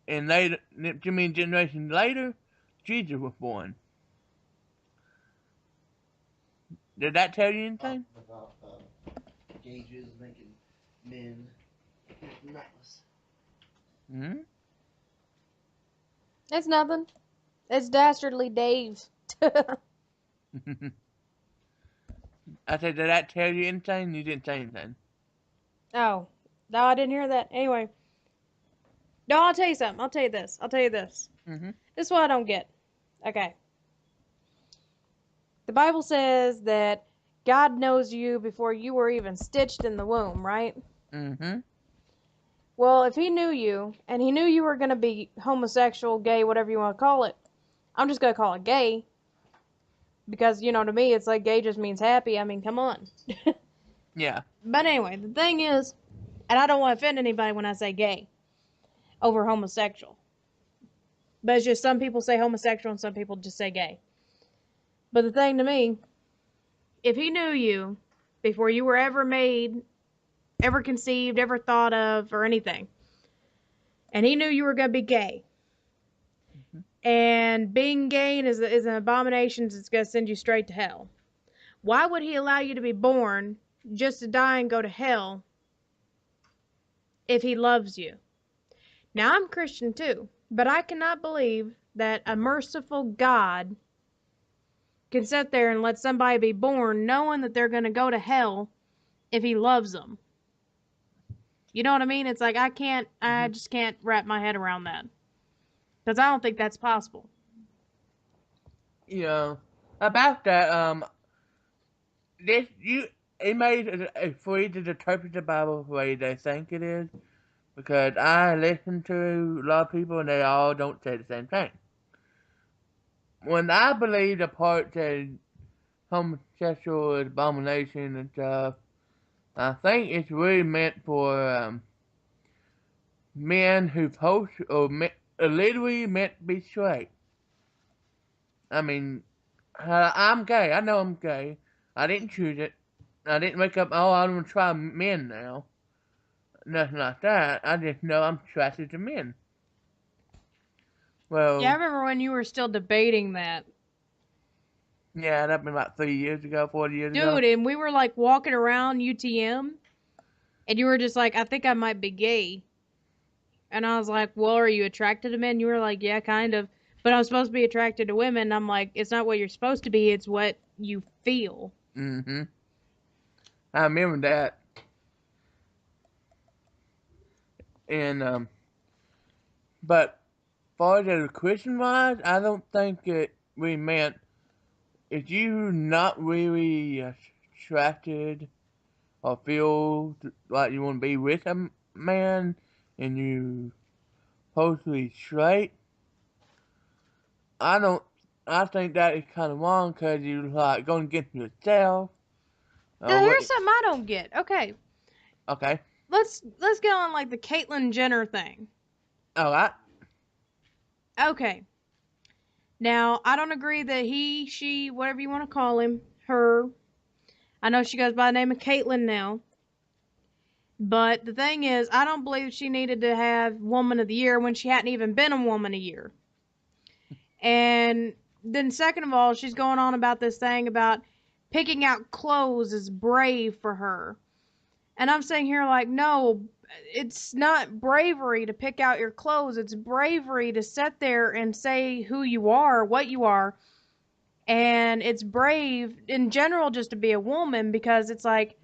And later, generations later, Jesus was born. Did that tell you anything? About gauges making men nutless. Hmm. It's nothing. It's Dastardly Dave. I said, did that tell you anything? You didn't say anything. Oh, no, I didn't hear that. Anyway, no, I'll tell you something. I'll tell you this. I'll tell you this. Mm-hmm. This is what I don't get. Okay. The Bible says that God knows you before you were even stitched in the womb, right? Mm-hmm. Well, if he knew you and he knew you were going to be homosexual, gay, whatever you want to call it, I'm just going to call it gay because, to me, it's like gay just means happy. I mean, come on. Yeah. But anyway, the thing is, and I don't want to offend anybody when I say gay over homosexual, but it's just some people say homosexual and some people just say gay. But the thing to me, if he knew you before you were ever made, ever conceived, ever thought of, or anything, and he knew you were going to be gay, Mm-hmm. and being gay is an abomination, it's going to send you straight to hell. Why would he allow you to be born just to die and go to hell if he loves you? Now, I'm Christian too, but I cannot believe that a merciful God can sit there and let somebody be born knowing that they're going to go to hell if he loves them. You know what I mean? It's like I Mm-hmm. just can't wrap my head around that. Because I don't think that's possible. Yeah. About that, this you it made it free to interpret the Bible the way they think it is because I listen to a lot of people and they all don't say the same thing. When I believe the part that homosexual is abomination and stuff, I think it's really meant for men who post or literally meant to be straight. I mean, I'm gay. I know I'm gay. I didn't choose it. I didn't wake up. Oh, I'm gonna try men now. Nothing like that. I just know I'm attracted to men. Yeah, I Well, remember when you were still debating that. yeah, that'd been about 3 years ago, 4 years ago. Dude, and we were like walking around UTM, and you were just like, I think I might be gay. And I was like, well, are you attracted to men? You were like, yeah, kind of. But I'm supposed to be attracted to women. And I'm like, it's not what you're supposed to be, it's what you feel. Mm-hmm. I remember that. And but far as the Christian wise, I don't think it really meant if you not really attracted or feel like you want to be with a man and you supposedly straight, I don't. I think that is kind of wrong because you like going against yourself. Now, What? here's something I don't get. Okay, Okay. let's get on like the Caitlyn Jenner thing. All right. Okay, now I don't agree that he, she, whatever you want to call him, her. I know she goes by the name of Caitlyn now. But the thing is, I don't believe she needed to have Woman of the Year when she hadn't even been a Woman of the Year. And then, second of all, she's going on about this thing about picking out clothes is brave for her. And I'm saying here, like, no, it's not bravery to pick out your clothes. It's bravery to sit there and say who you are, what you are. And it's brave in general just to be a woman because it's like,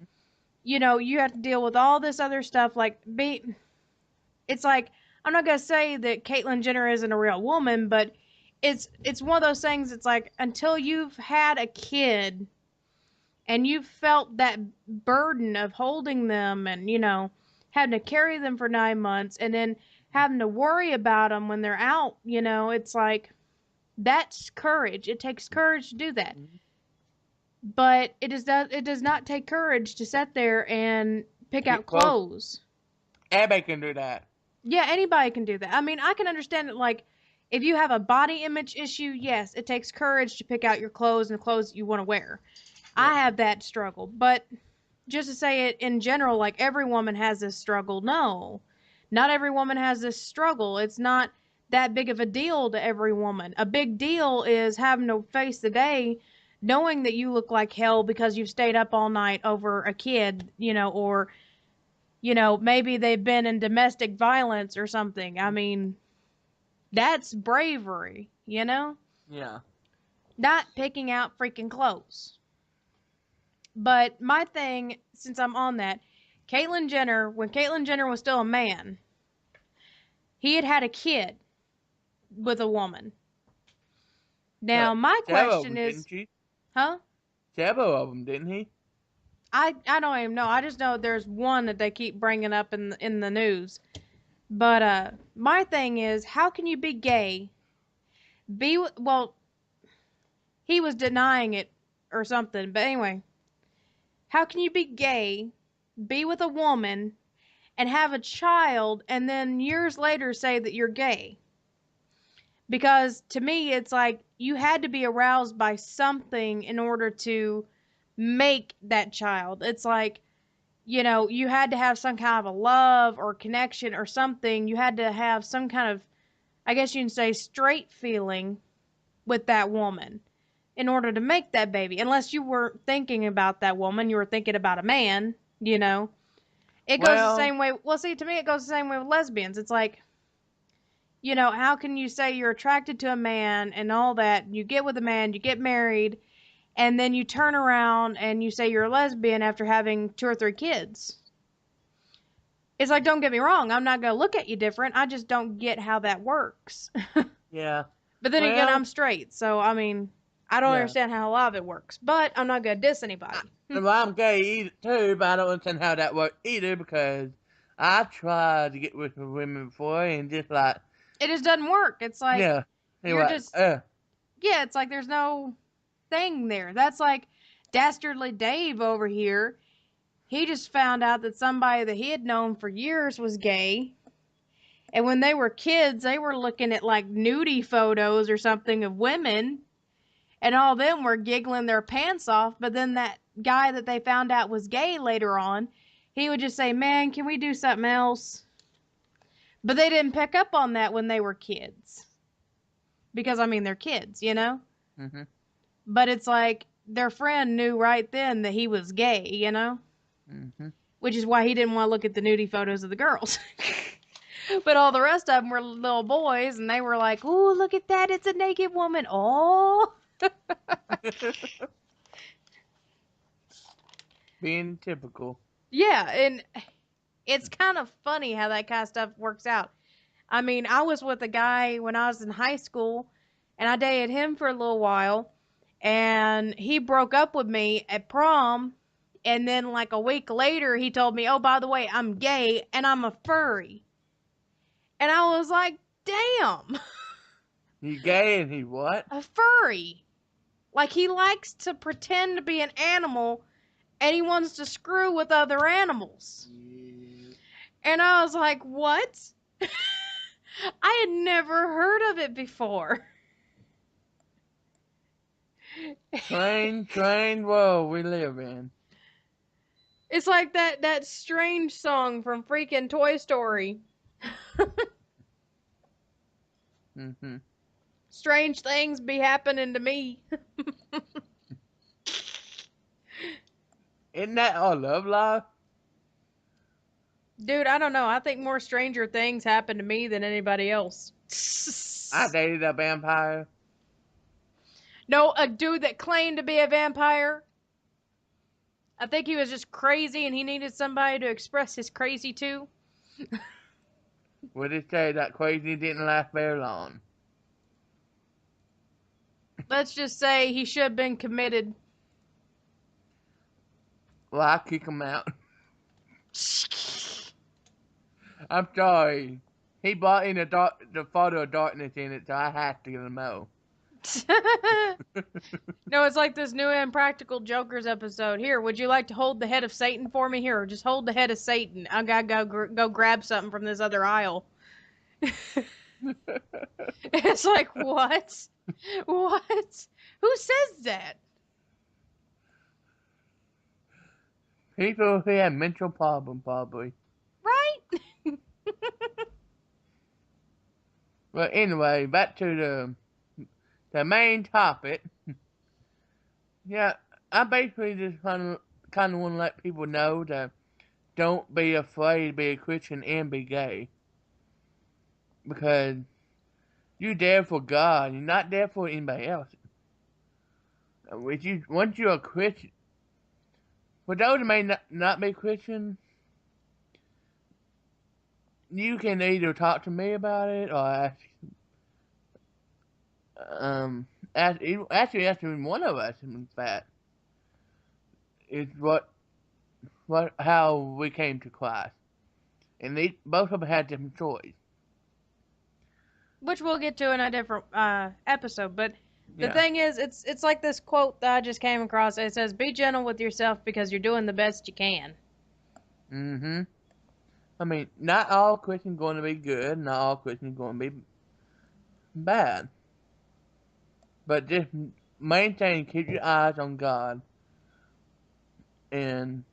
you have to deal with all this other stuff. It's like, I'm not going to say that Caitlyn Jenner isn't a real woman, but it's one of those things. It's like until you've had a kid and you've felt that burden of holding them and having to carry them for 9 months and then having to worry about them when they're out, it's like that's courage. It takes courage to do that. But it does not take courage to sit there and pick out Pick close. clothes. Everybody can do that. Yeah, anybody can do that. I mean, I can understand it. Like, if you have a body image issue, yes, it takes courage to pick out your clothes and the clothes that you want to wear. Yeah. I have that struggle. But just to say it in general, like every woman has this struggle, no. Not every woman has this struggle. It's not that big of a deal to every woman. A big deal is having to face the day knowing that you look like hell because you've stayed up all night over a kid, or, maybe they've been in domestic violence or something. I mean, that's bravery, Yeah. Not picking out freaking clothes. But my thing, since I'm on that, Caitlyn Jenner, when Caitlyn Jenner was still a man, he had a kid with a woman. Now, my Several of question them, is, didn't she? huh? Several of them, didn't he? I don't even know. I just know there's one that they keep bringing up in the news. But my thing is, how can you be gay? Well, he was denying it or something. But anyway, how can you be gay, be with a woman, and have a child, and then years later say that you're gay? Because to me, it's like you had to be aroused by something in order to make that child. It's like, you had to have some kind of a love or connection or something. You had to have some kind of, I guess you can say, straight feeling with that woman in order to make that baby. Unless you weren't thinking about that woman, you were thinking about a man. It goes the Well, same way. Well, see, to me, it goes the same way with lesbians. It's like, how can you say you're attracted to a man and all that? You get with a man, you get married, and then you turn around and you say you're a lesbian after having 2 or 3 kids. It's like, don't get me wrong, I'm not going to look at you different. I just don't get how that works. yeah. But then again, Well, I'm straight, so I mean, I don't yeah. understand how a lot of it works. But I'm not going to diss anybody. Well, I'm gay too, but I don't understand how that works either because I tried to get with women before and just like, It just doesn't work. It's like, yeah. you're Anyway, just, yeah, it's like there's no thing there. That's like Dastardly Dave over here. He just found out that somebody that he had known for years was gay. And when they were kids, they were looking at like nudie photos or something of women, and all of them were giggling their pants off. But then that guy that they found out was gay later on, he would just say, "Man, can we do something else?" But they didn't pick up on that when they were kids. Because, I mean, they're kids. mm-hmm. But it's like their friend knew right then that he was gay. Mm-hmm. Which is why he didn't want to look at the nudie photos of the girls. But all the rest of them were little boys, and they were like, "Ooh, look at that! It's a naked woman!" Oh, Being typical. yeah, and it's kind of funny how that kind of stuff works out. I mean, I was with a guy when I was in high school, and I dated him for a little while, and he broke up with me at prom, and then like a week later, he told me, "Oh, by the way, I'm gay and I'm a furry," and I was like, "Damn, He gay and he what? a furry!" Like he likes to pretend to be an animal and he wants to screw with other animals. Yeah. And I was like, what? I had never heard of it before. Strange world we live in. It's like that strange song from freaking Toy Story. Mm-hmm. Strange things be happening to me. Isn't that our love life? Dude, I don't know. I think more stranger things happen to me than anybody else. I dated a vampire. No, a dude that claimed to be a vampire. I think he was just crazy and he needed somebody to express his crazy to. Would it say that crazy didn't last very long? Let's just say he should have been committed. Well, I kick him out. I'm sorry. He brought in the photo of darkness in it, so I have to get him out. No, it's like this new Impractical Jokers episode. Here, would you like to hold the head of Satan for me? Here, just hold the head of Satan. I gotta go grab something from this other aisle. It's like, what? What? Who says that? People who have mental problem, probably. Right? But anyway, back to the main topic. Yeah, I basically just kind of want to let people know that don't be afraid to be a Christian and be gay because you're there for God. You're not there for anybody else. If you once you're a Christian, for those who may not be Christian, you can either talk to me about it or um ask one of us. In fact, is what how we came to Christ, and both of them had different choice. Which we'll get to in a different episode. But the Yeah. thing is, it's like this quote that I just came across. It says, "Be gentle with yourself because you're doing the best you can." Mm-hmm. I mean, not all Christians going to be good, not all Christians going to be bad, but just maintain, keep your eyes on God, and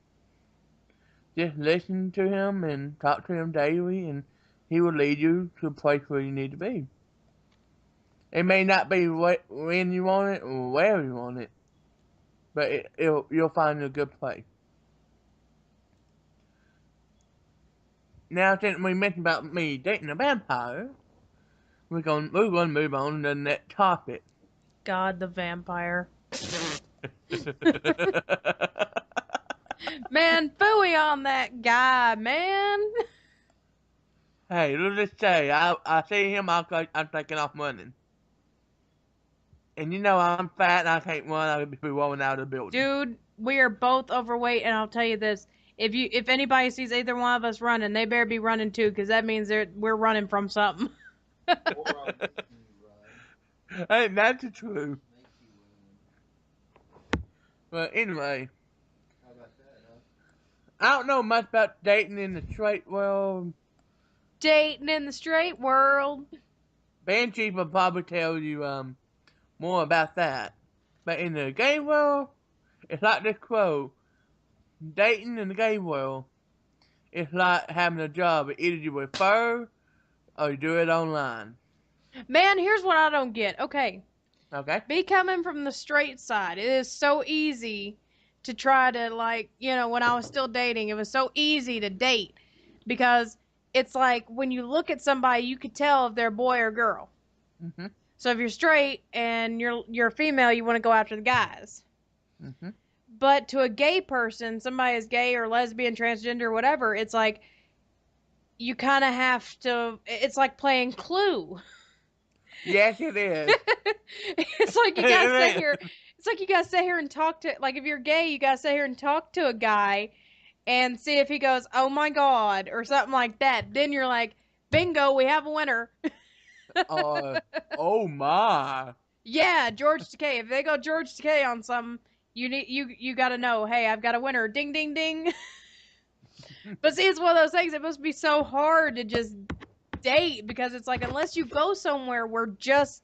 just listen to Him and talk to Him daily, and He will lead you to a place where you need to be. It may not be when you want it or where you want it, but you'll find a good place. Now, since we mentioned about me dating a vampire, we're going to move on to the next topic. God, the vampire. Man, phooey on that guy, man. Hey, let's just say I see him, I'm taking off running. And you know I'm fat and I can't run, I'll be rolling out of the building. Dude, we are both overweight, and I'll tell you this: if anybody sees either one of us running, they better be running too, because that means we're running from something. Or I'll make you run. Hey, that's the truth. Make you run. But anyway, How about that, huh? I don't know much about dating in the straight world. Dating in the straight world. Banshee will probably tell you more about that. But in the gay world, it's like this quote. Dating in the gay world, it's like having a job. Either you refer or you do it online. Man, here's what I don't get. Okay, Okay? be coming from the straight side. It is so easy to try to, like, when I was still dating, it was so easy to date because it's like when you look at somebody, you could tell if they're a boy or girl. Mm-hmm. So if you're straight and you're a female, you want to go after the guys. Mm-hmm. But to a gay person, somebody is gay or lesbian, transgender, whatever, it's like you kind of have to. It's like playing Clue. Yes, it is. It's like you gotta sit here. It's like you gotta sit here and talk to. Like if you're gay, you gotta sit here and talk to a guy and see if he goes, "Oh my god," or something like that. Then you're like, "Bingo, we have a winner." Oh my. Yeah, George Takei. If they go George Takei on something, you got to know. Hey, I've got a winner. Ding ding ding. But see, it's one of those things. It must be so hard to just date because it's like unless you go somewhere where just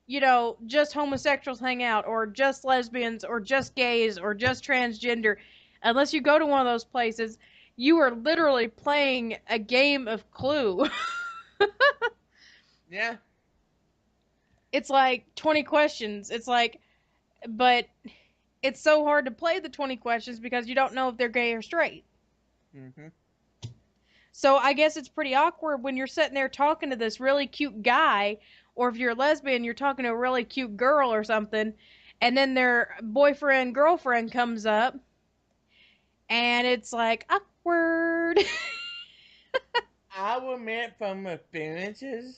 homosexuals hang out, or just lesbians, or just gays, or just transgender, unless you go to one of those places, you are literally playing a game of Clue. Yeah. It's like 20 questions. It's like, but it's so hard to play the 20 questions because you don't know if they're gay or straight. Mm-hmm. So I guess it's pretty awkward when you're sitting there talking to this really cute guy, or if you're a lesbian, you're talking to a really cute girl or something, and then their boyfriend, girlfriend comes up, and it's like awkward. I will admit from experiences,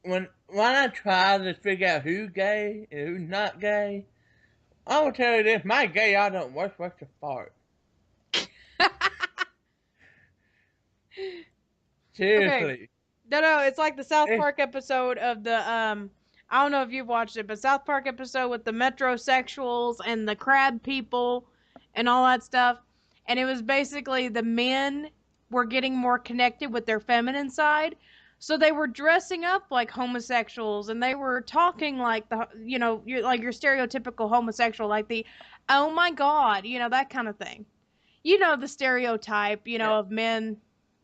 when I try to figure out who's gay and who's not gay, I will tell you this: my gay I don't work to fart. Okay. Seriously. No, it's like the South It's, Park episode of the I don't know if you've watched it, but South Park episode with the metrosexuals and the crab people and all that stuff. And it was basically the men were getting more connected with their feminine side. So they were dressing up like homosexuals and they were talking like like your stereotypical homosexual, like the oh my god, that kind of thing. The stereotype, yeah, of men.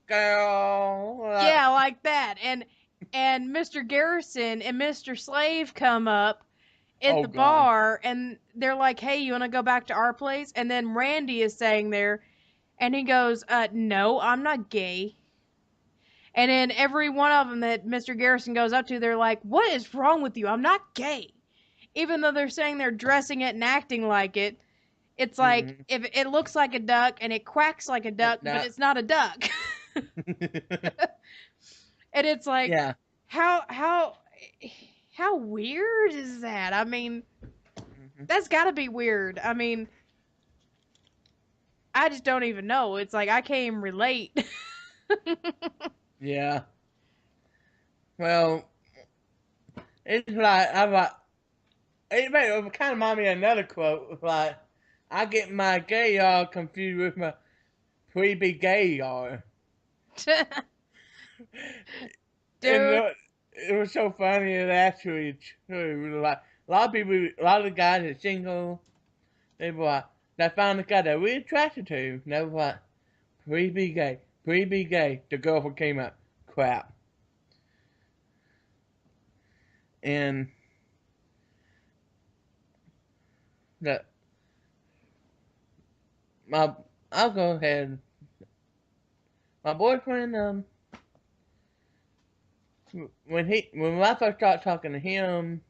girl. Yeah, like that. And Mr. Garrison and Mr. Slave come up at Oh the God. bar, and they're like, "Hey, you want to go back to our place?" And then Randy is saying there, and he goes, "No, I'm not gay." And then every one of them that Mr. Garrison goes up to, they're like, "What is wrong with you? I'm not gay." Even though they're saying they're dressing it and acting like it, it's like Mm-hmm. if it looks like a duck and it quacks like a duck, but That. it's not a duck. And it's like, Yeah. how how how weird is that? I mean, Hmm. that's got to be weird. I mean, I just don't even know. It's like I can't even relate. Yeah. Well, it's like I'm like it kind of remind me of another quote. Like I get my gay y'all confused with my pre-be gay y'all. And Dude, it was so funny. It actually true. Like a lot of people, a lot of the guys that single, they were like, they found a guy they're really attracted to. And they were like, pre-be gay, pre-be gay. The girlfriend came out, crap. And the my I'll go ahead. My boyfriend, when I first started talking to him,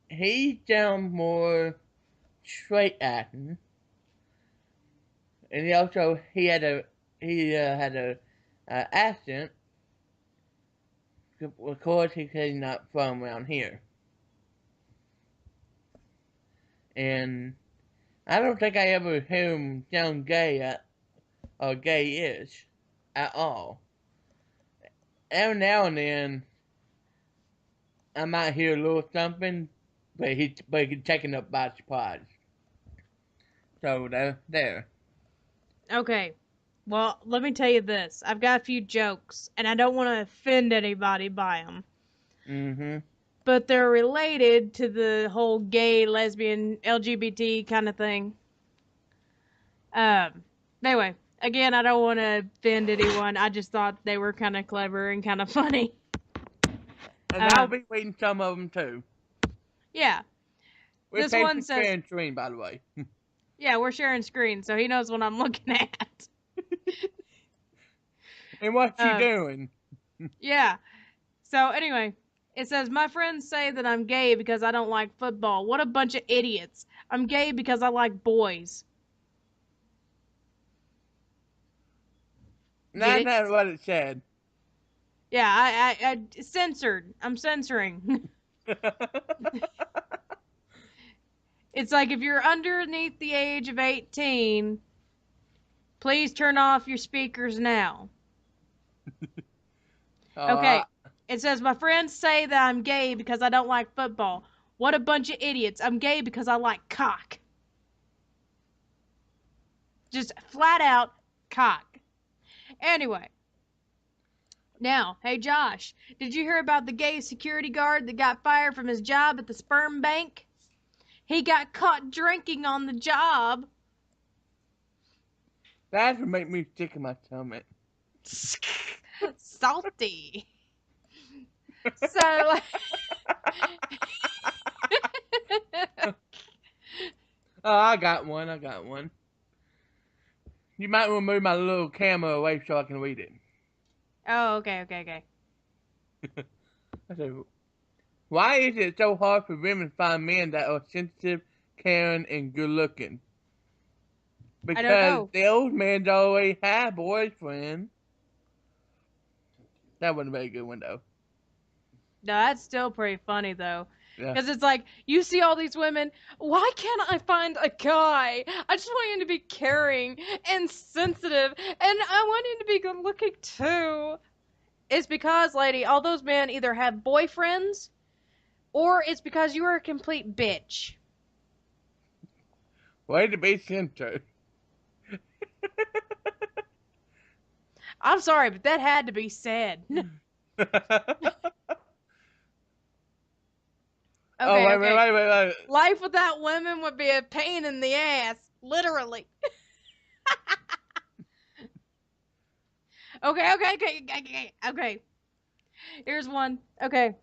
he sounded more straight acting, and he had a accent. Of course, he said he's not from around here, and I don't think I ever heard him sound or gay-ish at all. Every now and then, I might hear a little something, but he's taken up by surprise. So there. okay. Well, let me tell you this. I've got a few jokes, and I don't want to offend anybody by them, Mm-hmm. but they're related to the whole gay, lesbian, LGBT kind of thing. Um, anyway, again, I don't want to offend anyone. I just thought they were kind of clever and kind of funny. And I'll Um, be reading some of them too. yeah. We're This one patient says, sharing stream, by the way. yeah, we're sharing screen, so he knows what I'm looking at. And what's she Uh, doing? yeah. So anyway, it says my friends say that I'm gay because I don't like football. What a bunch of idiots. I'm gay because I like boys. Get That's it? not what it said. Yeah, I censored. I'm censoring. It's like if you're underneath the age of 18, please turn off your speakers now. Oh, Okay. It says my friends say that I'm gay because I don't like football. What a bunch of idiots. I'm gay because I like cock. Just flat out cock. Anyway, now, hey Josh, did you hear about the gay security guard that got fired from his job at the sperm bank? He got caught drinking on the job. that would make me sick in my stomach. Salty. So, Oh, I got one. I got one. You might want to move my little camera away so I can read it. oh, okay. I said, why is it so hard for women to find men that are sensitive, caring, and good looking? I don't Because know. those men always have boyfriends. That wasn't a very good one though. No, that's still pretty funny though. Yeah. Because it's like, you see all these women, why can't I find a guy? I just want him to be caring and sensitive, and I want him to be good looking too. It's because, lady, all those men either have boyfriends, or it's because you are a complete bitch. Way to be censored. I'm sorry, but that had to be said. Oh, Okay, okay. wait. Life without women would be a pain in the ass, literally. Okay. Here's one. Okay.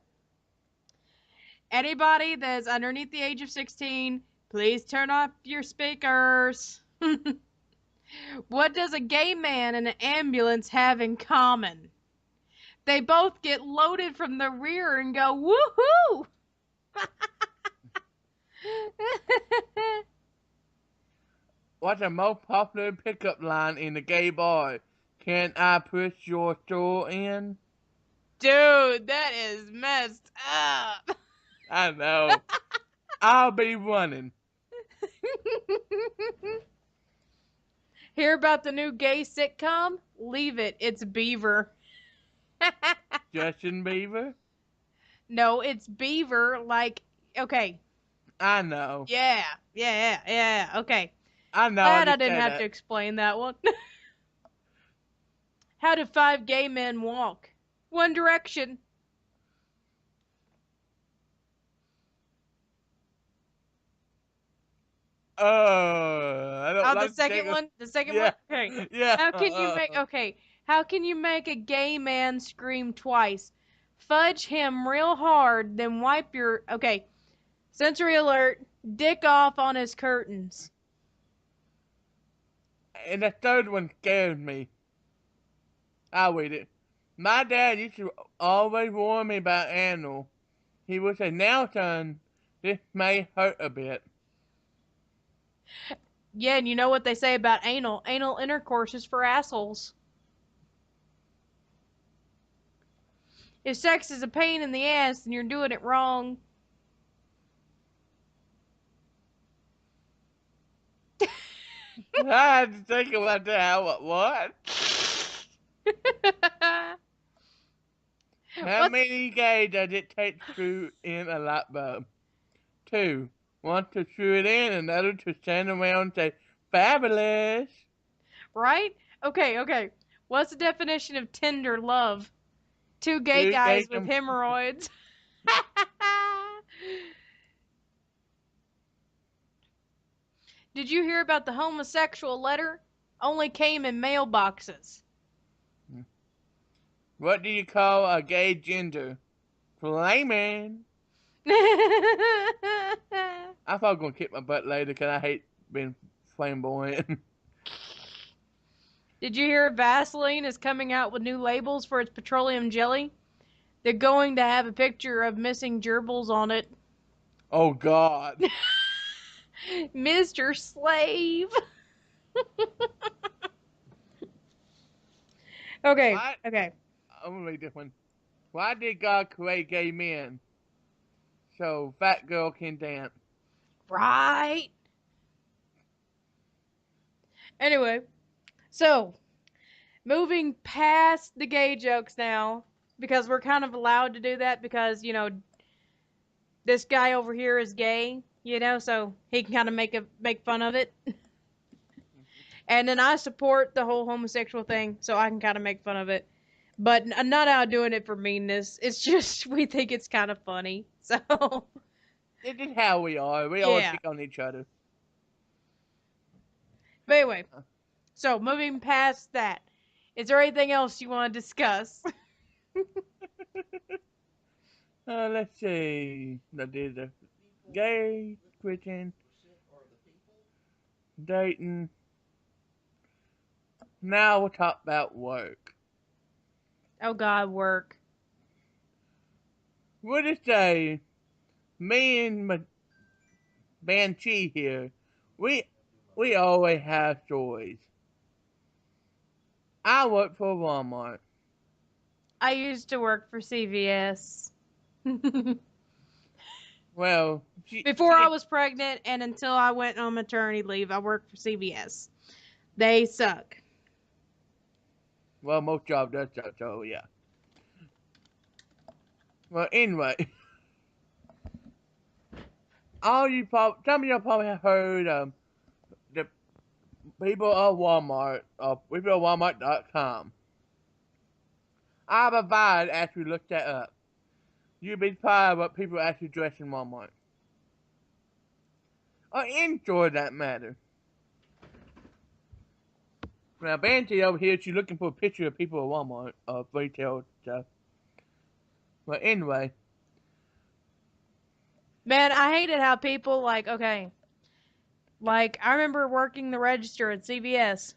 Anybody that's underneath the age of 16, please turn off your speakers. What does a gay man and an ambulance have in common? They both get loaded from the rear and go, woohoo! What's the most popular pickup line in the gay bar? Can I push your store in? Dude, that is messed up. I know. I'll be running. Hear about the new gay sitcom? Leave it. It's Beaver. Justin Bieber? No, it's Beaver. Like, okay. I know. Yeah. Okay. I know. Glad I I just didn't said have that. to explain that one. How do 5 gay men walk? One direction. I don't Oh, like to take a... the second Yeah. one. Okay. Yeah. How can you make? Okay. How can you make a gay man scream twice? Fudge him real hard, then wipe your. Okay. Sensory alert. Dick off on his curtains. And the third one scared me. I'll read it. My dad used to always warn me about anal. He would say, now son, this may hurt a bit. Yeah, and you know what they say about anal? Anal intercourse is for assholes. If sex is a pain in the ass, then you're doing it wrong. I had to think about that. What? How What's many gays does it take to screw in a light bulb? 2. One to screw it in, another to stand around and say, fabulous. right? Okay. What's the definition of tender love? 2 gay 2 guys gays with hemorrhoids. Did you hear about the homosexual letter? Only came in mailboxes. What do you call a gay gender? Flaming. Did I thought I was going to kick my butt later because I hate being flamboyant. you hear Vaseline is coming out with new labels for its petroleum jelly? They're going to have a picture of missing gerbils on it. Oh, God. Mr. Slave. Okay. Why? Okay. I'm going to read this one. Why did God create gay men? So fat girl can dance. Right. Anyway, so moving past the gay jokes now, because we're kind of allowed to do that because, this guy over here is gay, so he can kind of make fun of it. And then I support the whole homosexual thing, so I can kind of make fun of it. But I'm not out doing it for meanness. It's just we think it's kind of funny. So, This is how we are. We always yeah. pick on each other. But anyway, so moving past that, is there anything else you want to discuss? Let's see. I did the gay, quitting, dating. Now we'll talk about work. Oh God, work. We'll just say, me and my Banshee here, we always have stories. I work for Walmart. I used to work for CVS. Well, Before I was pregnant and until I went on maternity leave, I worked for CVS. They suck. well, most jobs does suck, so yeah. Well, anyway, some of you probably have heard the people of Walmart, people of Walmart.com. I provide actually looked that up. You'd be surprised what people actually dress in Walmart. Or in store, that matter. Now, Banshee over here, she's looking for a picture of people at Walmart, retail stuff. But anyway, Man, I hated how people like, okay, like I remember working the register at CVS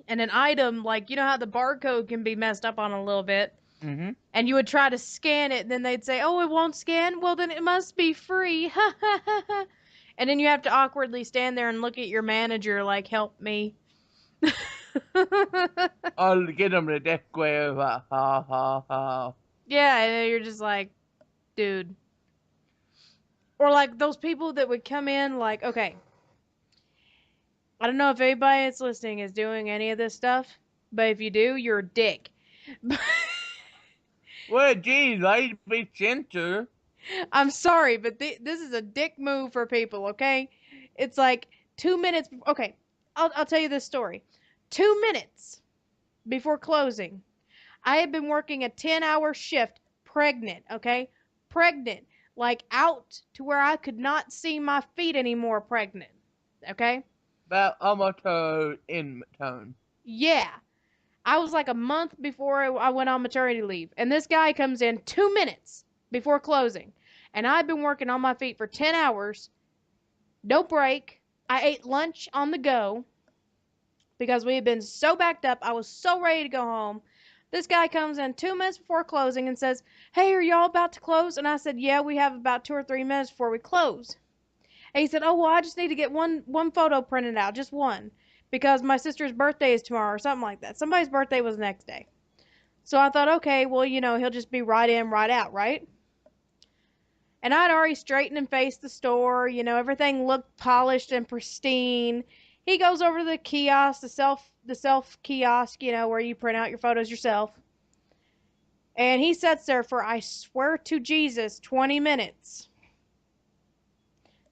and an item, like, you know how the barcode can be messed up on a little bit, Mm-hmm. and you would try to scan it, and then they'd say, "Oh, it won't scan. Well, then it must be free." Ha ha ha ha. And then you have to awkwardly stand there and look at your manager like, "Help me." I'll get them to death square. Ha ha ha ha. Yeah, and you're just like, dude. Or like those people that would come in like, okay, I don't know if anybody that's listening is doing any of this stuff, but if you do, you're a dick. Well, geez, I'd be center. I'm sorry, but this is a dick move for people, okay? It's like 2 minutes. Okay, I'll tell you this story. 2 minutes before closing, I had been working a 10-hour shift, pregnant, okay? Pregnant. Like out to where I could not see my feet anymore, pregnant, okay? About almost in tone. Yeah. I was like a month before I went on maternity leave, and this guy comes in 2 minutes before closing, and I've been working on my feet for 10 hours, no break. I ate lunch on the go because we had been so backed up. I was so ready to go home. This guy comes in 2 minutes before closing and says, "Hey, are y'all about to close?" And I said, "Yeah, we have about 2 or 3 minutes before we close." And he said, "Oh, well, I just need to get one photo printed out, just one, because my sister's birthday is tomorrow," or something like that. Somebody's birthday was the next day. So I thought, okay, well, he'll just be right in, right out, right? And I'd already straightened and faced the store. Everything looked polished and pristine. He goes over to the kiosk, the self kiosk, where you print out your photos yourself. And he sits there for, I swear to Jesus, 20 minutes.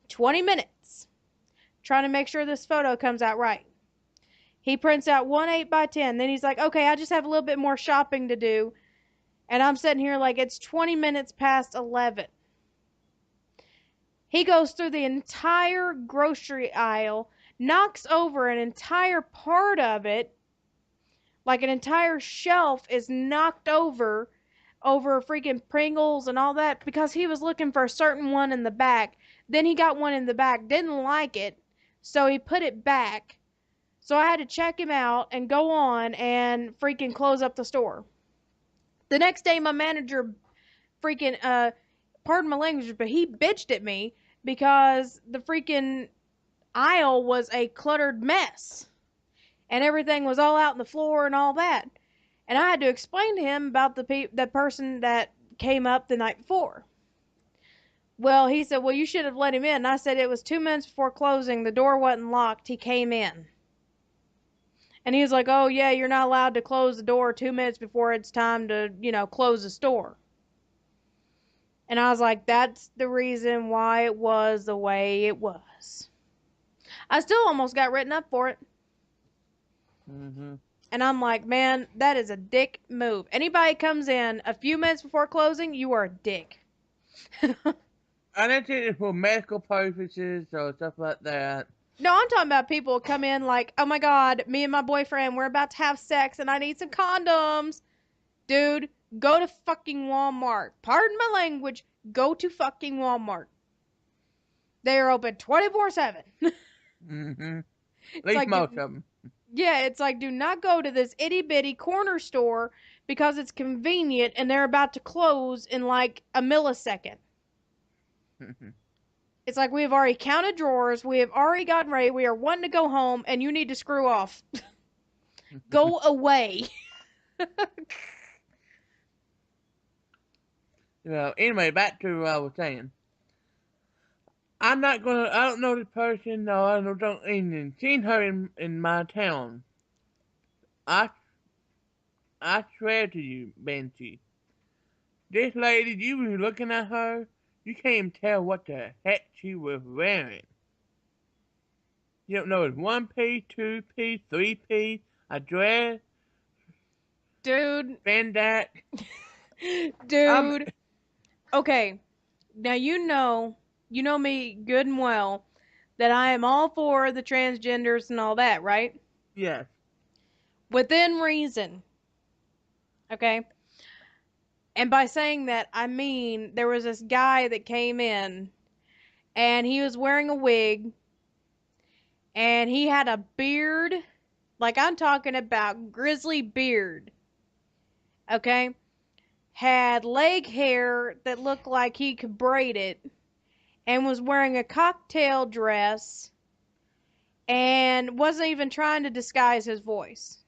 20 minutes. Trying to make sure this photo comes out right. He prints out one 8x10. Then he's like, okay, I just have a little bit more shopping to do. And I'm sitting here like it's 20 minutes past 11. He goes through the entire grocery aisle, knocks over an entire part of it, like an entire shelf is knocked over freaking Pringles and all that because he was looking for a certain one in the back. Then he got one in the back, didn't like it, so he put it back. So I had to check him out and go on and freaking close up the store. The next day, my manager freaking, pardon my language, but he bitched at me because the freaking aisle was a cluttered mess and everything was all out on the floor and all that. And I had to explain to him about the person that came up the night before. Well, he said, "Well, you should have let him in." And I said, "It was 2 minutes before closing. The door wasn't locked. He came in." And he was like, "Oh, yeah, you're not allowed to close the door 2 minutes before it's time to, close the store." And I was like, that's the reason why it was the way it was. I still almost got written up for it. Mm-hmm. And I'm like, man, that is a dick move. Anybody comes in a few minutes before closing, you are a dick. I didn't take it for medical purposes or stuff like that. No, I'm talking about people come in like, "Oh my God, me and my boyfriend, we're about to have sex and I need some condoms." Dude, go to fucking Walmart. Pardon my language. Go to fucking Walmart. They are open 24/7. Mm-hmm. At It's least like, most of them. yeah, it's like, do not go to this itty bitty corner store because it's convenient and they're about to close in like a millisecond. It's like we have already counted drawers, we have already gotten ready, we are wanting to go home, and you need to screw off. Go away. Anyway, back to what I was saying. I don't know this person, no, I don't even seen her in my town. I, I swear to you, Banshee. This lady, you were looking at her, you can't even tell what the heck she was wearing. You don't know it's 1 piece, 2 piece, 3 piece, a dress, Dude. bandac. I'm, Dude. Okay. Now you know me good and well that I am all for the transgenders and all that, right? yes. Within reason. Okay? And by saying that, I mean there was this guy that came in and he was wearing a wig and he had a beard. Like I'm talking about grizzly beard. Okay? Had leg hair that looked like he could braid it and was wearing a cocktail dress and wasn't even trying to disguise his voice.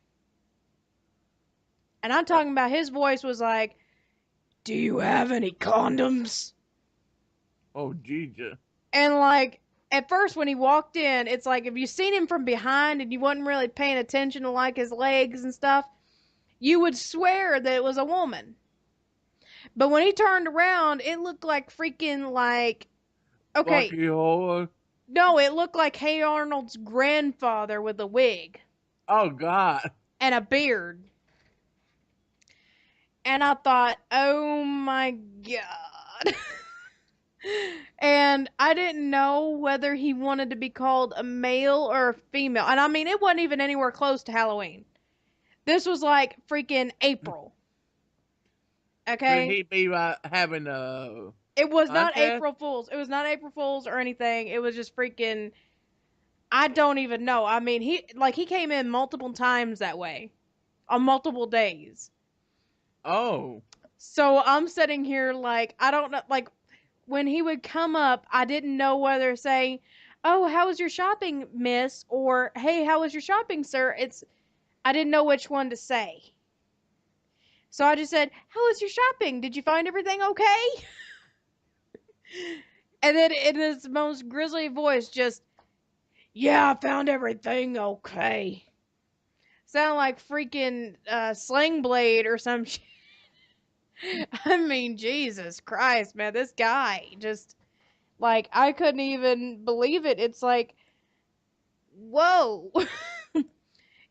And I'm talking about his voice was like, "Do you have any condoms?" Oh, Jesus. And like at first when he walked in, it's like if you seen him from behind and you wasn't really paying attention to like his legs and stuff, you would swear that it was a woman. But when he turned around, it looked like freaking like okay, Rocky Horror. no, it looked like Hey Arnold's grandfather with a wig Oh, God. and a beard. And I thought, "Oh my god." And I didn't know whether he wanted to be called a male or a female. And I mean, it wasn't even anywhere close to Halloween. This was like freaking April. Could Okay? he be having a It was not contest? April Fools. It was not April Fools or anything. It was just freaking I don't even know. I mean, he came in multiple times that way on multiple days. Oh. So I'm sitting here like I don't know like when he would come up, I didn't know whether to say, "Oh, how was your shopping, miss?" or "Hey, how was your shopping, sir?" I didn't know which one to say. So I just said, "How was your shopping? Did you find everything okay?" And then in his most grisly voice, just, "Yeah, I found everything okay." Sound like freaking Sling Blade or some shit. I mean, Jesus Christ, man, this guy just like I couldn't even believe it. It's like, whoa.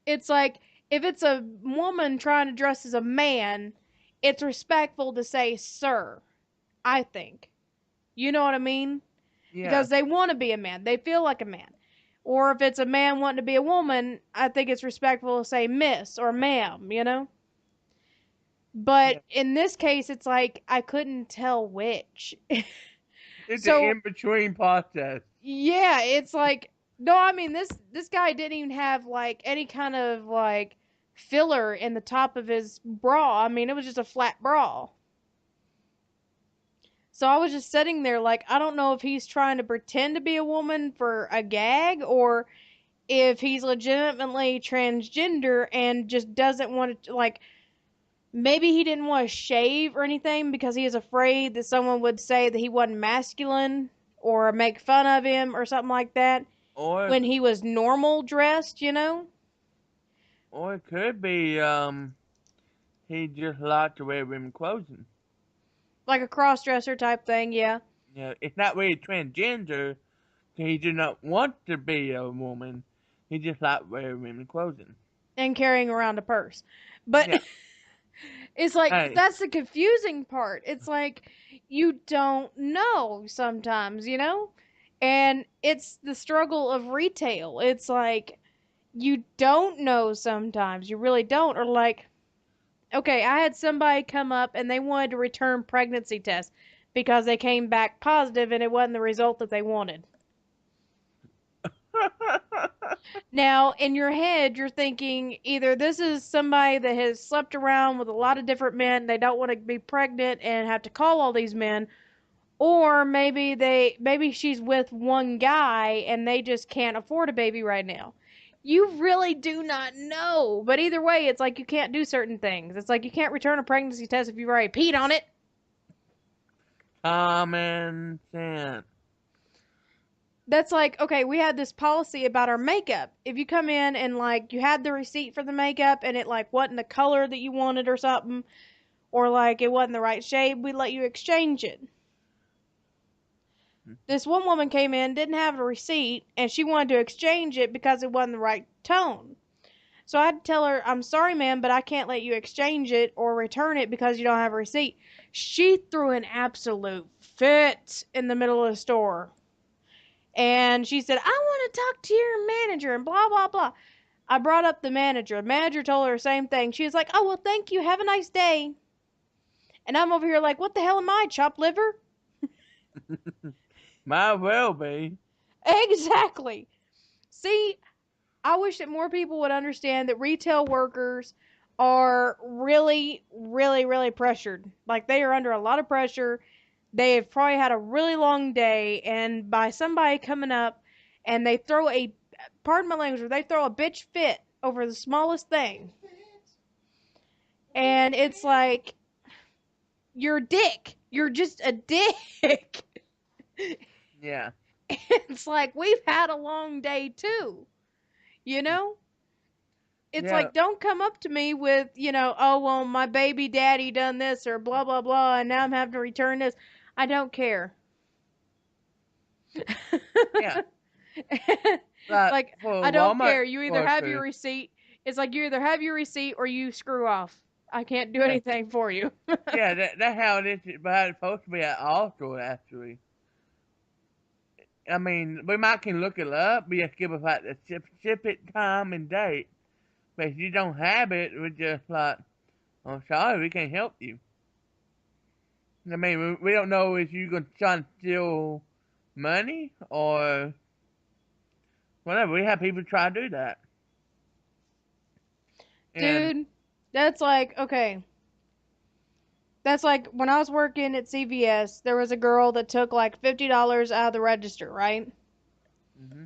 It's like if it's a woman trying to dress as a man, it's respectful to say sir, I think. You know what I mean? Yeah. Because they want to be a man. They feel like a man. Or if it's a man wanting to be a woman, I think it's respectful to say miss or ma'am, you know? Yeah. But in this case, it's like I couldn't tell which. It's an So, in between process. yeah, it's like no, I mean this guy didn't even have like any kind of like filler in the top of his bra. I mean, it was just a flat bra. So I was just sitting there like I don't know if he's trying to pretend to be a woman for a gag or if he's legitimately transgender and just doesn't want to like maybe he didn't want to shave or anything because he is afraid that someone would say that he wasn't masculine or make fun of him or something like that Or when he was normal dressed, you know? or it could be he just liked to wear women clothing. Like a cross dresser type thing, yeah. Yeah, it's not really transgender. He did not want to be a woman. He just liked wearing women clothing. And carrying around a purse. But Yeah. it's like Hey. that's the confusing part. It's like you don't know sometimes, you know? And it's the struggle of retail. It's like you don't know sometimes. You really don't. Or like, okay, I had somebody come up and they wanted to return pregnancy tests because they came back positive and it wasn't the result that they wanted. Now, in your head, you're thinking either this is somebody that has slept around with a lot of different men, they don't want to be pregnant and have to call all these men, or maybe she's with one guy and they just can't afford a baby right now. You really do not know. But either way, it's like you can't do certain things. It's like you can't return a pregnancy test if you've already peed on it. Common sense. That's like, okay, we had this policy about our makeup. If you come in and like you had the receipt for the makeup and it like wasn't the color that you wanted or something, or like it wasn't the right shade, we'd let you exchange it. This one woman came in, didn't have a receipt, and she wanted to exchange it because it wasn't the right tone. So I had to tell her, "I'm sorry, ma'am, but I can't let you exchange it or return it because you don't have a receipt." She threw an absolute fit in the middle of the store. And she said, "I want to talk to your manager," and blah, blah, blah. I brought up the manager. The manager told her the same thing. She was like, "Oh, well, thank you. Have a nice day." And I'm over here like, what the hell am I, chopped liver? Might well be. Exactly. See, I wish that more people would understand that retail workers are really, really, really pressured. Like they are under a lot of pressure. They have probably had a really long day, and by somebody coming up and they throw a, pardon my language, they throw a bitch fit over the smallest thing. And it's like, you're a dick. You're just a dick. Yeah. It's like, we've had a long day too, you know? It's Yeah. like, don't come up to me with, oh, well, my baby daddy done this or blah, blah, blah, and now I'm having to return this. I don't care. Yeah. Like Like, for I don't Walmart care. You either have your workers. receipt. It's like you either have your receipt or you screw off. I can't do Yeah. anything for you. Yeah, that's how it is, but how it's supposed to be at all stores, actually. I mean, we might can look it up. We just give us like the ship it time and date. But if you don't have it, we're just like, I'm sorry, we can't help you. I mean, we don't know if you're going to try and steal money or whatever. We have people try to do that. And, Dude, that's like, okay. That's like when I was working at CVS, there was a girl that took like $50 out of the register, right? hmm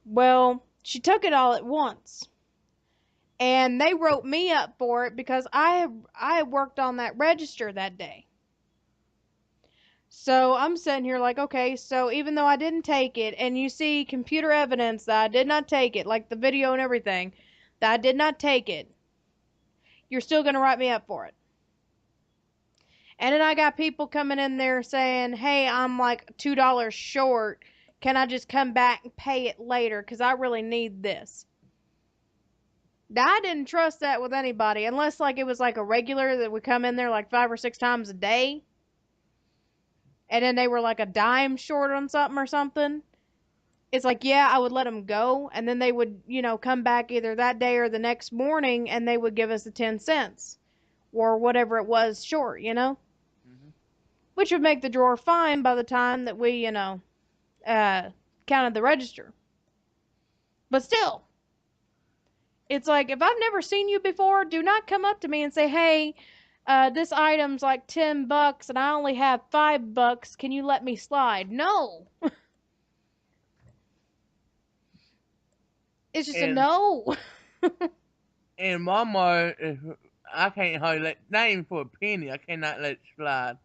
Well, she took it all at once. And they wrote me up for it because I worked on that register that day. So I'm sitting here like, okay, so even though I didn't take it, and you see computer evidence that I did not take it, like the video and everything, that I did not take it, you're still going to write me up for it. And then I got people coming in there saying, hey, I'm like $2 short. Can I just come back and pay it later? Because I really need this. Now, I didn't trust that with anybody unless like it was like a regular that would come in there like 5 or 6 times a day. And then they were like a dime short on something or something. It's like, yeah, I would let them go. And then they would, come back either that day or the next morning and they would give us the 10 cents or whatever it was short. hmm Which would make the drawer fine by the time that we, counted the register. But still, it's like if I've never seen you before, do not come up to me and say, "Hey, this item's like $10 and I only have $5. Can you let me slide?" No, it's just a and no. in Walmart, I can't hardly let, not even for a penny, I cannot let it slide.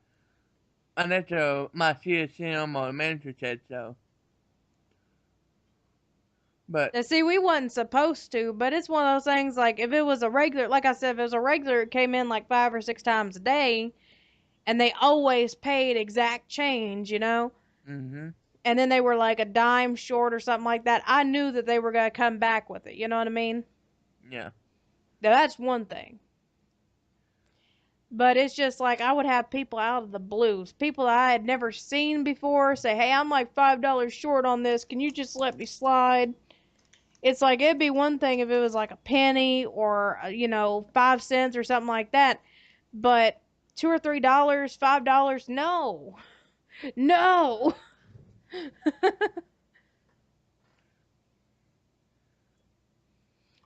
Unless my CSM or manager said so. But, Now, see, we wasn't supposed to, but it's one of those things. Like if it was a regular, like I said, if it was a regular, it came in like 5 or 6 times a day, and they always paid exact change. hmm And then they were like a dime short or something like that, I knew that they were going to come back with it. You know what I mean? yeah. Now, that's one thing. But it's just like I would have people out of the blues, people that I had never seen before, say, "Hey, I'm like $5 short on this. Can you just let me slide?" It's like it'd be one thing if it was like a penny or 5 cents or something like that, but $2 or $3, $5, no, no.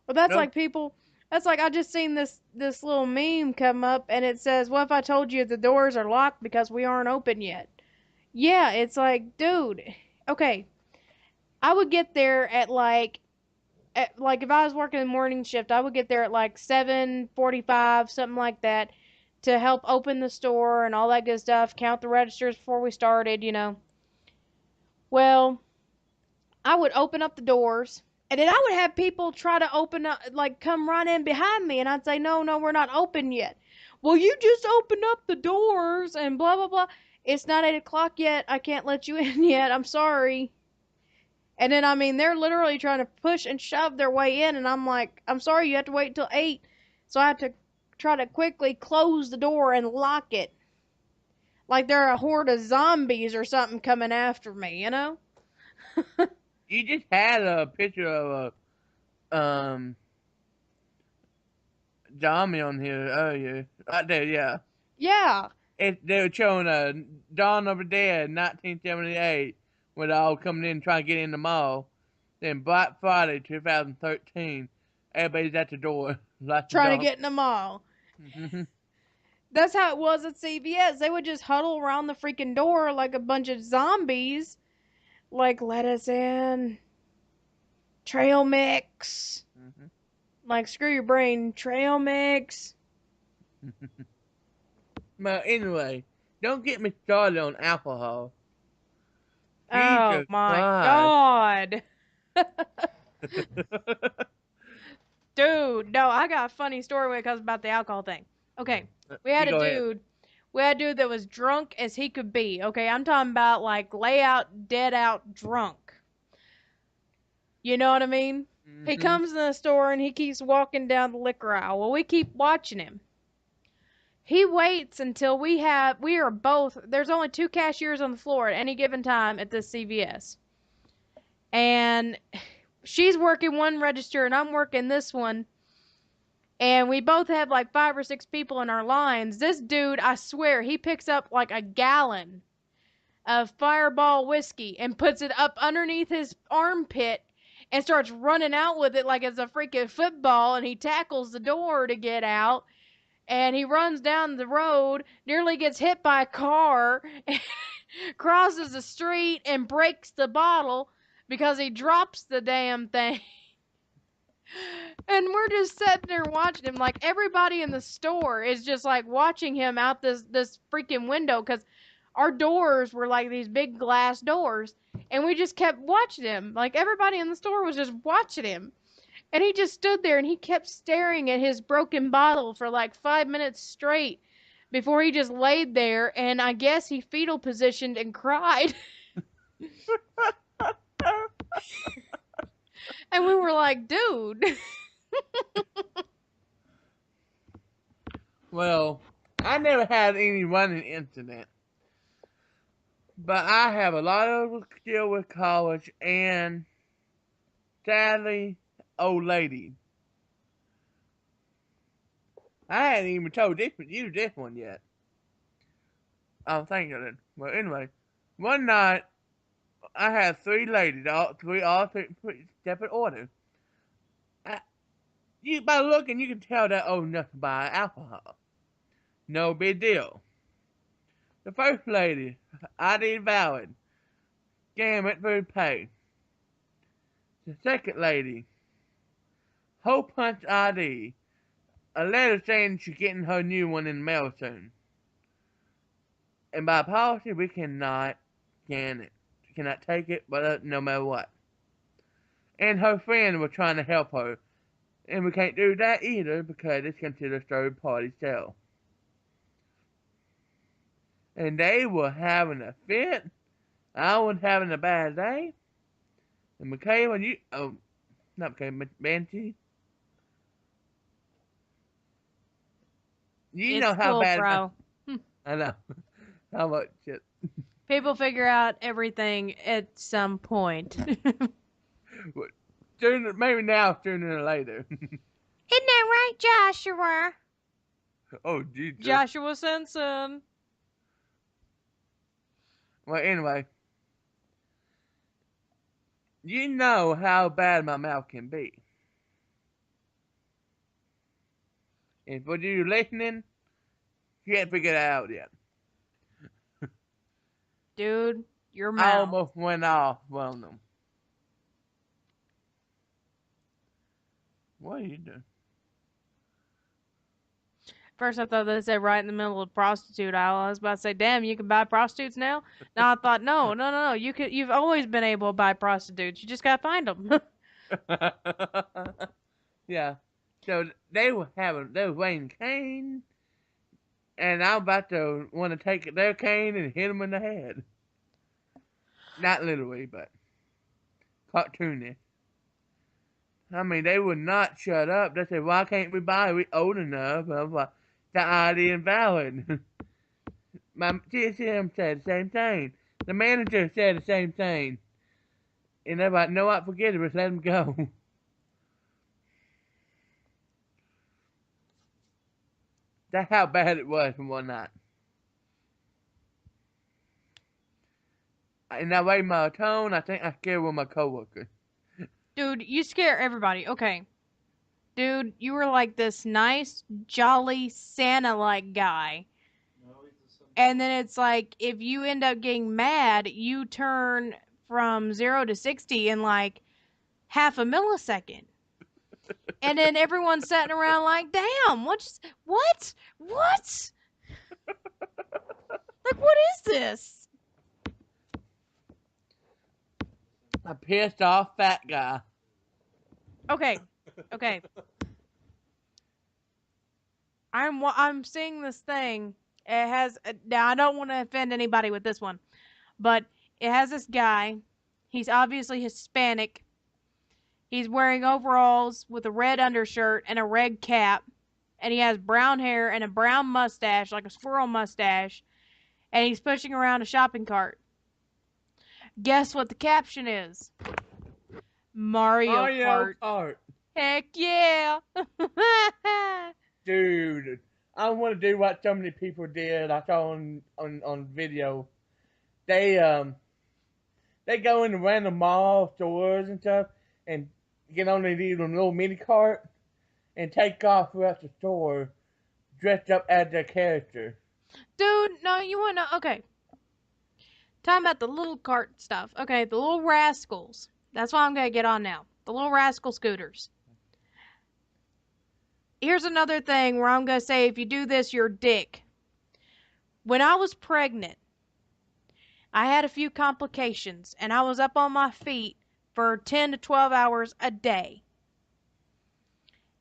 Well, that's Nope. like people. That's like I just seen this little meme come up, and it says, "What if I told you the doors are locked because we aren't open yet?" Yeah, it's like, dude. Okay, I would get there at like if I was working the morning shift, I would get there at like 7:45, something like that, to help open the store and all that good stuff, count the registers before we started. Well, I would open up the doors, and then I would have people try to open up, like come run in behind me, and I'd say, "No, no, we're not open yet." "Well, you just opened up the doors and blah blah blah." "It's not 8 o'clock yet. I can't let you in yet. I'm sorry." And then I mean they're literally trying to push and shove their way in, and I'm like, "I'm sorry, you have to wait until 8." So I have to try to quickly close the door and lock it, like they're a horde of zombies or something coming after me. You just had a picture of a zombie on here earlier. Right there, yeah. Yeah. They were showing Dawn of the Dead, 1978, where they're all coming in trying to get in the mall. Then Black Friday, 2013, everybody's at the door, like the Trying to dog. get in the mall. Mm-hmm. That's how it was at CVS. They would just huddle around the freaking door like a bunch of zombies. Like, let us in. Trail mix. Mm-hmm. Like, screw your brain. Trail mix. Well, anyway, don't get me started on alcohol. Oh Jesus my Christ. god. Dude, no, I got a funny story when it comes about the alcohol thing. Okay, we You had a go ahead. dude, we had a dude that was drunk as he could be. Okay, I'm talking about like lay out, dead out drunk. You know what I mean? He Mm-hmm. comes in the store and he keeps walking down the liquor aisle. Well, we keep watching him. He waits until we are both, there's only two cashiers on the floor at any given time at this CVS. And she's working one register and I'm working this one. And we both have like 5 or 6 people in our lines. This dude, I swear, he picks up like a gallon of Fireball whiskey and puts it up underneath his armpit and starts running out with it like it's a freaking football. And he tackles the door to get out. And he runs down the road, nearly gets hit by a car, crosses the street, and breaks the bottle because he drops the damn thing. And we're just sitting there watching him. Like everybody in the store is just like watching him out this freaking window because our doors were like these big glass doors, and we just kept watching him. Like everybody in the store was just watching him, and he just stood there and he kept staring at his broken bottle for like 5 minutes straight before he just laid there, and I guess he fetal positioned and cried. And we were like, dude. Well, I never had any running incident, but I have a lot of skill with college and sadly, old lady. I hadn't even told you this one yet. I'm thinking of it. Well, anyway, one night I had 3 ladies, all three separate orders. I, you by looking, you can tell they're old enough to buy alcohol. No big deal. The first lady, ID valid, gamut food paid. The second lady, hole punch ID, a letter saying she's getting her new one in the mail soon. And by policy, we cannot scan it. We cannot take it, but no matter what. And her friend was trying to help her, and we can't do that either because it's considered third party sale. And they were having a fit. I was having a bad day. And Michaela, not Michaela, Banshee, you know It's how cool, bad bro. I know how much shit. People figure out everything at some point. Isn't Maybe now, sooner than later. that right, Joshua? Oh, Jesus. Joshua Simpson. Well, anyway, you know how bad my mouth can be. And for you listening, you can't figure that out yet. Dude, your I mouth. almost went off on them. What are you doing? First, I thought they said right in the middle of the prostitute aisle. I was about to say, "Damn, you can buy prostitutes now." Now I thought, no, no, no, no. You've always been able to buy prostitutes. You just gotta find them. Yeah. So they were weighing cane, and I'm about to want to take their cane and hit them in the head. Not literally, but cartoonish. I mean, they would not shut up. They said, "Why can't we buy? We old enough." I was like, "The ID invalid." My TSM said the same thing. The manager said the same thing. And they're like, "No, I forget it. Just let them go." That's how bad it was one night. And I weighed my tone. I think I scared one of my coworkers. Dude, you scare everybody. Okay. Dude, you were like this nice, jolly Santa like guy. No, he's the And then it's like if you end up getting mad, you turn from 0 to 60 in like half a millisecond. And then everyone's sitting around like, damn, what? What? Like, what is this? A pissed off fat guy. Okay. Okay. I'm seeing this thing. It has now I don't want to offend anybody with this one, but it has this guy. He's obviously Hispanic. He's wearing overalls with a red undershirt and a red cap, and he has brown hair and a brown mustache, like a squirrel mustache, and he's pushing around a shopping cart. Guess what the caption is? Mario Mario Kart. Kart. Heck yeah! Dude, I want to do what so many people did. I saw on video. They go into random mall stores and stuff and get on these little mini cart and take off throughout the store dressed up as their character. Dude, no, you wanna okay. Talking about the little cart stuff. Okay, the little rascals. That's what I'm gonna get on now. The little rascal scooters. Here's another thing where I'm gonna say if you do this, you're a dick. When I was pregnant, I had a few complications and I was up on my feet for 10 to 12 hours a day.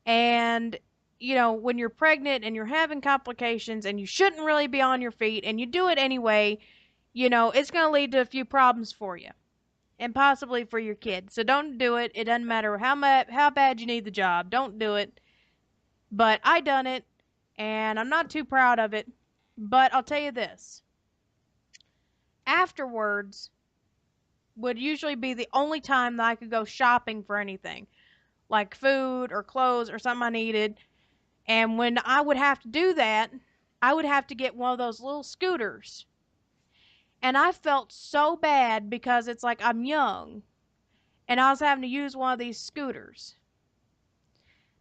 And, you know, when you're pregnant and you're having complications and you shouldn't really be on your feet and you do it anyway, you know, it's going to lead to a few problems for you and possibly for your kid. So don't do it. It doesn't matter how bad you need the job. Don't do it. But I done it and I'm not too proud of it. But I'll tell you this. Afterwards would usually be the only time that I could go shopping for anything, like food or clothes or something I needed. And when I would have to do that, I would have to get one of those little scooters. And I felt so bad because it's like I'm young and I was having to use one of these scooters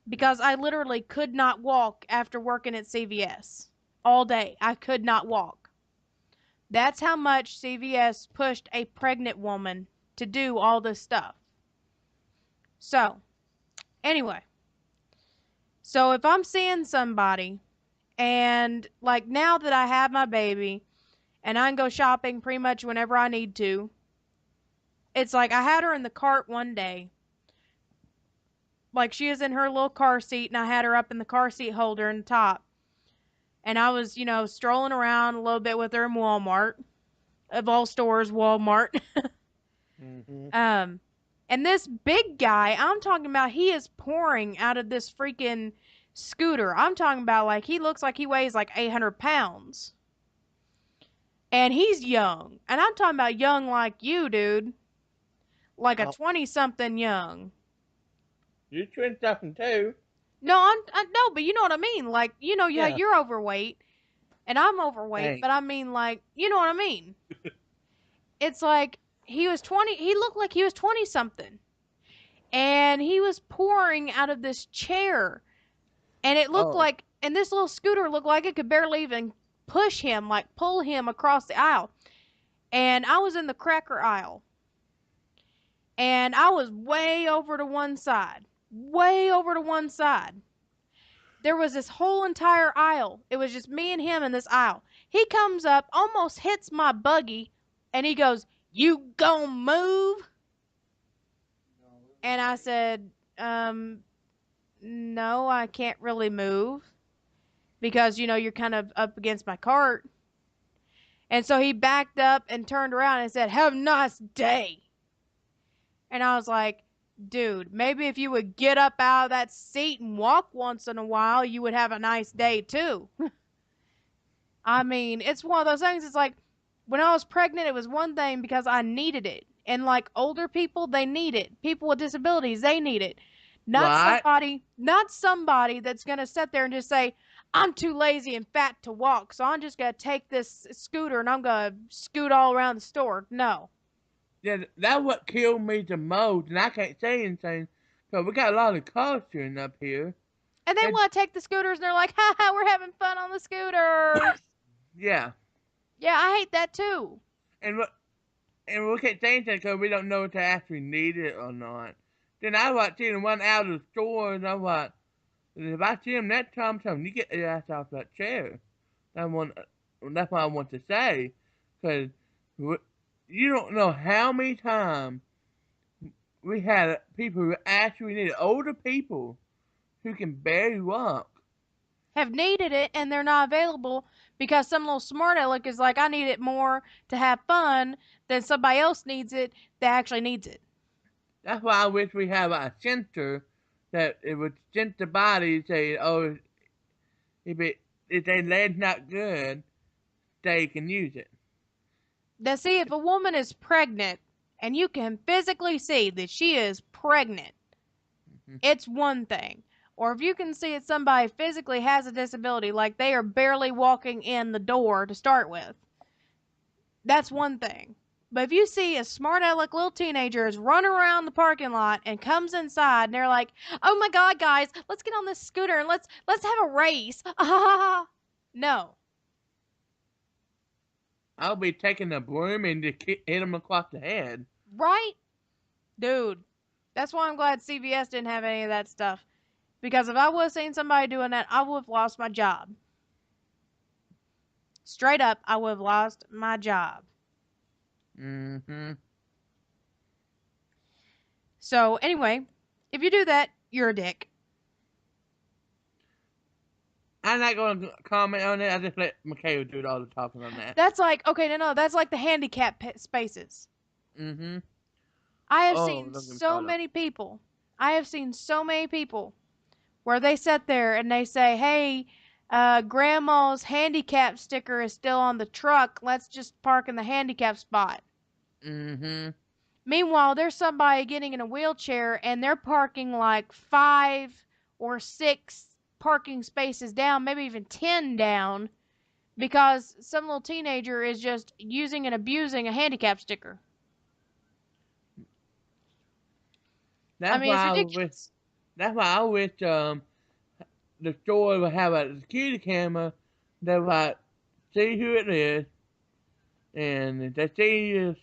because I literally could not walk after working at CVS all day. I could not walk. That's how much CVS pushed a pregnant woman to do all this stuff. So, anyway, so if I'm seeing somebody and like now that I have my baby and I can go shopping pretty much whenever I need to, it's like I had her in the cart one day. Like she was in her little car seat and I had her up in the car seat holder in the top. And I was, you know, strolling around a little bit with her in Walmart. Of all stores, Walmart. Mm-hmm. And this big guy, I'm talking about, he is pouring out of this freaking scooter. I'm talking about like he looks like he weighs like 800 pounds. And he's young. And I'm talking about young like you, dude. Like a Oh, 20 something young. you're 20 too. No, no, but you know what I mean. Like, you know, yeah, Yeah. you're overweight and I'm overweight, Thanks. but I mean like, you know what I mean. It's like he was 20, he looked like he was 20 something. And he was pouring out of this chair. And it looked Oh, like, and this little scooter looked like it could barely even push him, like pull him across the aisle. And I was in the cracker aisle. And I was way over to one side. Way over to one side. There was this whole entire aisle. It was just me and him in this aisle. He comes up, almost hits my buggy, and he goes, "You gon' move?" And I said, no, I can't really move because, you know, you're kind of up against my cart. And so he backed up and turned around and said, "Have a nice day." And I was like, dude, maybe if you would get up out of that seat and walk once in a while, you would have a nice day too. I mean, it's one of those things. It's like when I was pregnant, it was one thing because I needed it. And like older people, they need it. People with disabilities, they need it. right. Not somebody that's going to sit there and just say, I'm too lazy and fat to walk, so I'm just gonna take this scooter and I'm gonna scoot all around the store. No. Yeah, that's what killed me the most, and I can't say anything because we got a lot of caution up here. And they And want to take the scooters and they're like, ha ha, we're having fun on the scooters. yeah, Yeah, I hate that too. and we can't say anything because we don't know if they actually need it or not. Then I was seeing one out of the store, and I was if I see him next time, tell him you get your ass off that chair. That's one. That's what I want to say, because you don't know how many times we had people who actually needed older people who can barely walk. Have needed it and they're not available because some little smart aleck is like, I need it more to have fun than somebody else needs it that actually needs it. That's why I wish we have a center that it would send the body say, oh, if their leg's not good, they can use it. Now, see, if a woman is pregnant and you can physically see that she is pregnant, Mm-hmm. it's one thing. Or if you can see that somebody physically has a disability, like they are barely walking in the door to start with, that's one thing. But if you see a smart aleck little teenager is running around the parking lot and comes inside and they're like, "Oh my God, guys, let's get on this scooter and let's have a race." No, I'll be taking a broom and just hit him across the head. right, dude. That's why I'm glad CVS didn't have any of that stuff. Because if I would have seen somebody doing that, I would have lost my job. Straight up, I would have lost my job. Mm-hmm. So anyway, if you do that, you're a dick. I'm not going to comment on it. I just let Michaela do all the talking on that. That's like, okay, no, that's like the handicap spaces. Mm-hmm. I have Oh, seen look at me so start up. many people. I have seen so many people where they sit there and they say, "Hey, grandma's handicap sticker is still on the truck. Let's just park in the handicap spot." Mm-hmm. Meanwhile, there's somebody getting in a wheelchair and they're parking like 5 or 6 parking spaces down, maybe even 10 down, because some little teenager is just using and abusing a handicap sticker. I That's mean, it's why I wish. ridiculous. That's why I wish the store would have a security camera that would see who it is, and if they see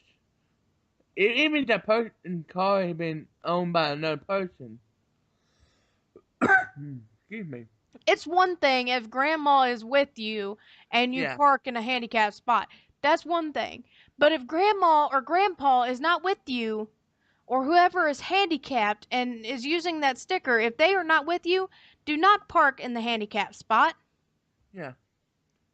even if that person's car has been owned by another person. Excuse me. It's one thing if grandma is with you and you Yeah. park in a handicapped spot. That's one thing. But if grandma or grandpa is not with you, or whoever is handicapped and is using that sticker, if they are not with you, do not park in the handicapped spot. Yeah.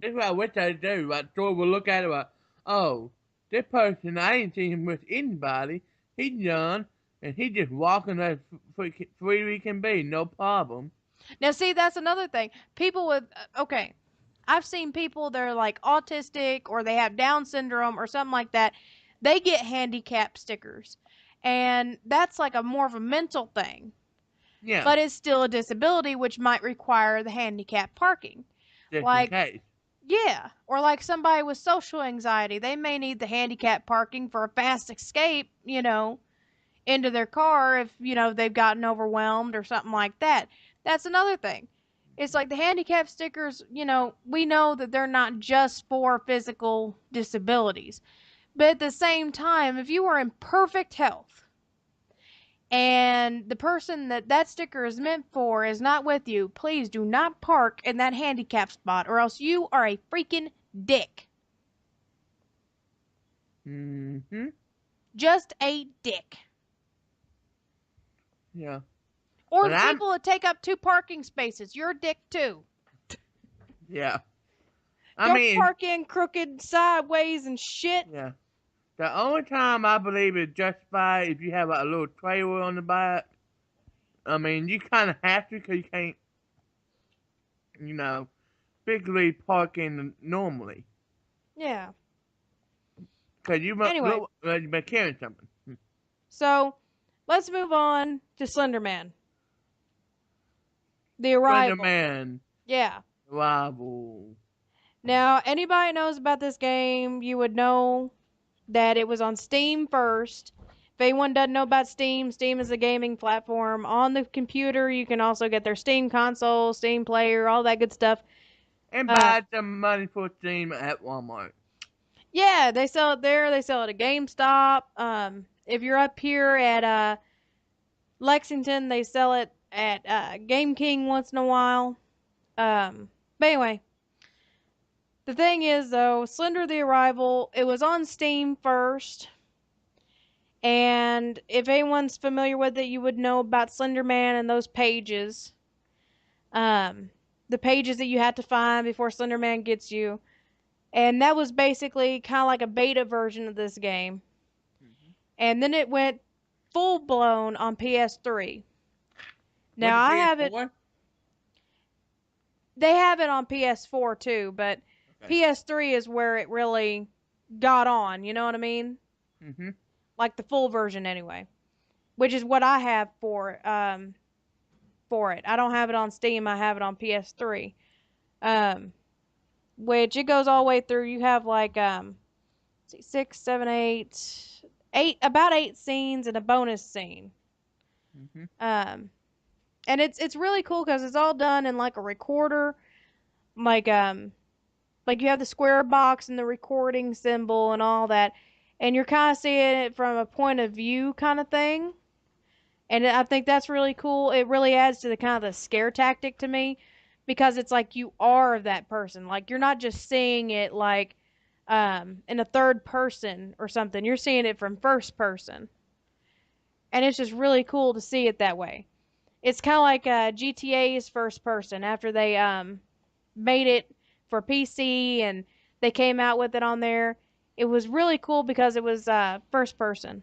That's what I wish they'd do. Like, store would look at it like, oh, this person, I ain't seen him with anybody. He's young, and he just walking as free he can be, no problem. Now, see, that's another thing. People with, okay, I've seen people that are like autistic or they have Down syndrome or something like that. They get handicap stickers. And that's like a more of a mental thing. Yeah, But it's still a disability which might require the handicap parking. just in Like, case. yeah, or like somebody with social anxiety, they may need the handicap parking for a fast escape, into their car if, they've gotten overwhelmed or something like that. That's another thing. It's like the handicap stickers, we know that they're not just for physical disabilities. But at the same time, if you are in perfect health and the person that sticker is meant for is not with you, please do not park in that handicap spot or else you are a freaking dick. Mm-hmm. Just a dick. Yeah. Or But the people that take up 2 parking spaces, you're a dick too. yeah. I Don't mean, park in crooked sideways and shit. yeah. The only time I believe it's justified if you have a little trailer on the back. I mean, you kind of have to because you can't, you know, physically park in normally. Yeah. Because you might Anyway, look like you've been carrying something. so let's move on to Slender Man. The Slender Arrival. Man. Yeah. Rival. Now, anybody knows about this game, you would know that it was on Steam first. If anyone doesn't know about Steam, Steam is a gaming platform on the computer. You can also get their Steam console, Steam player, all that good stuff. And Uh, buy some money for Steam at Walmart. yeah, they sell it there. They sell it at GameStop. If you're up here at Lexington, they sell it at Game King once in a while. But anyway, the thing is though, Slender the Arrival, it was on Steam first. And if anyone's familiar with it, you would know about Slender Man and those pages. Um, the pages that you had to find before Slender Man gets you. And that was basically kind of like a beta version of this game. Mm-hmm. And then it went full blown on PS3. With Now the I have it. PS4? They have it on PS4 too, but Okay. PS3 is where it really got on. You know what I mean? Mm-hmm. Like the full version anyway, which is what I have for it. I don't have it on Steam. I have it on PS3. Um, which it goes all the way through. You have like see, six, seven, eight, about 8 scenes and a bonus scene. Mm-hmm. Um, and it's really cool because it's all done in like a recorder, like like you have the square box and the recording symbol and all that, and you're kind of seeing it from a point of view kind of thing. And I think that's really cool. It really adds to the kind of the scare tactic to me because it's like you are that person. Like you're not just seeing it like in a third person or something. You're seeing it from first person. And it's just really cool to see it that way. It's kind of like GTA's first person after they made it for PC and they came out with it on there. It was really cool because it was first person.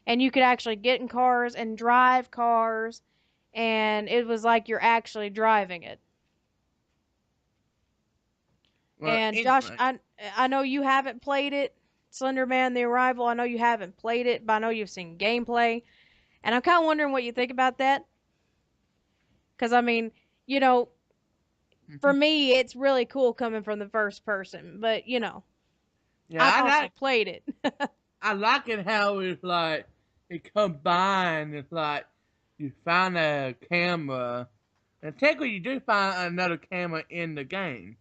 And you could actually get in cars and drive cars and it was like you're actually driving it. Well, And Josh, anyway. I know you haven't played it, Slender Man: The Arrival. I know you haven't played it, but I know you've seen gameplay, and I'm kind of wondering what you think about that. Because I mean, you know, Mm-hmm. for me, it's really cool coming from the first person, but Yeah, I've also played it. I like it how it's like it combined. It's like you find a camera, and technically you do find another camera in the game,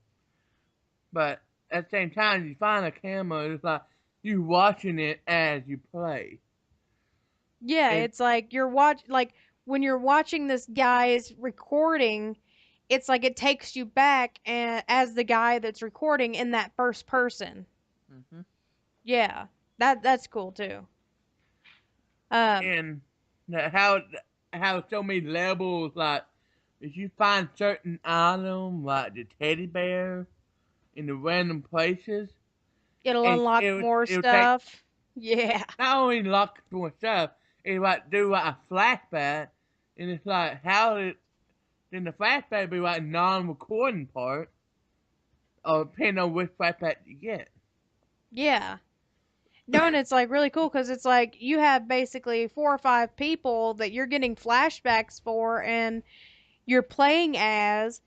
but at the same time you find a camera. It's like you watching it as you play. Yeah, And it's like like when you're watching this guy's recording, it's like it takes you back as the guy that's recording in that first person. hmm Yeah, that's cool too. Um, and how so many levels like if you find certain items like the teddy bear in the random places, it'll and unlock more it'll take stuff. Yeah. not only lock more stuff, it like do like a flashback, and it's like how it then the flashback be like non-recording part, or depending on which flashback you get. Yeah. No, and it's like really cool because it's like you have basically 4 or 5 people that you're getting flashbacks for and you're playing as,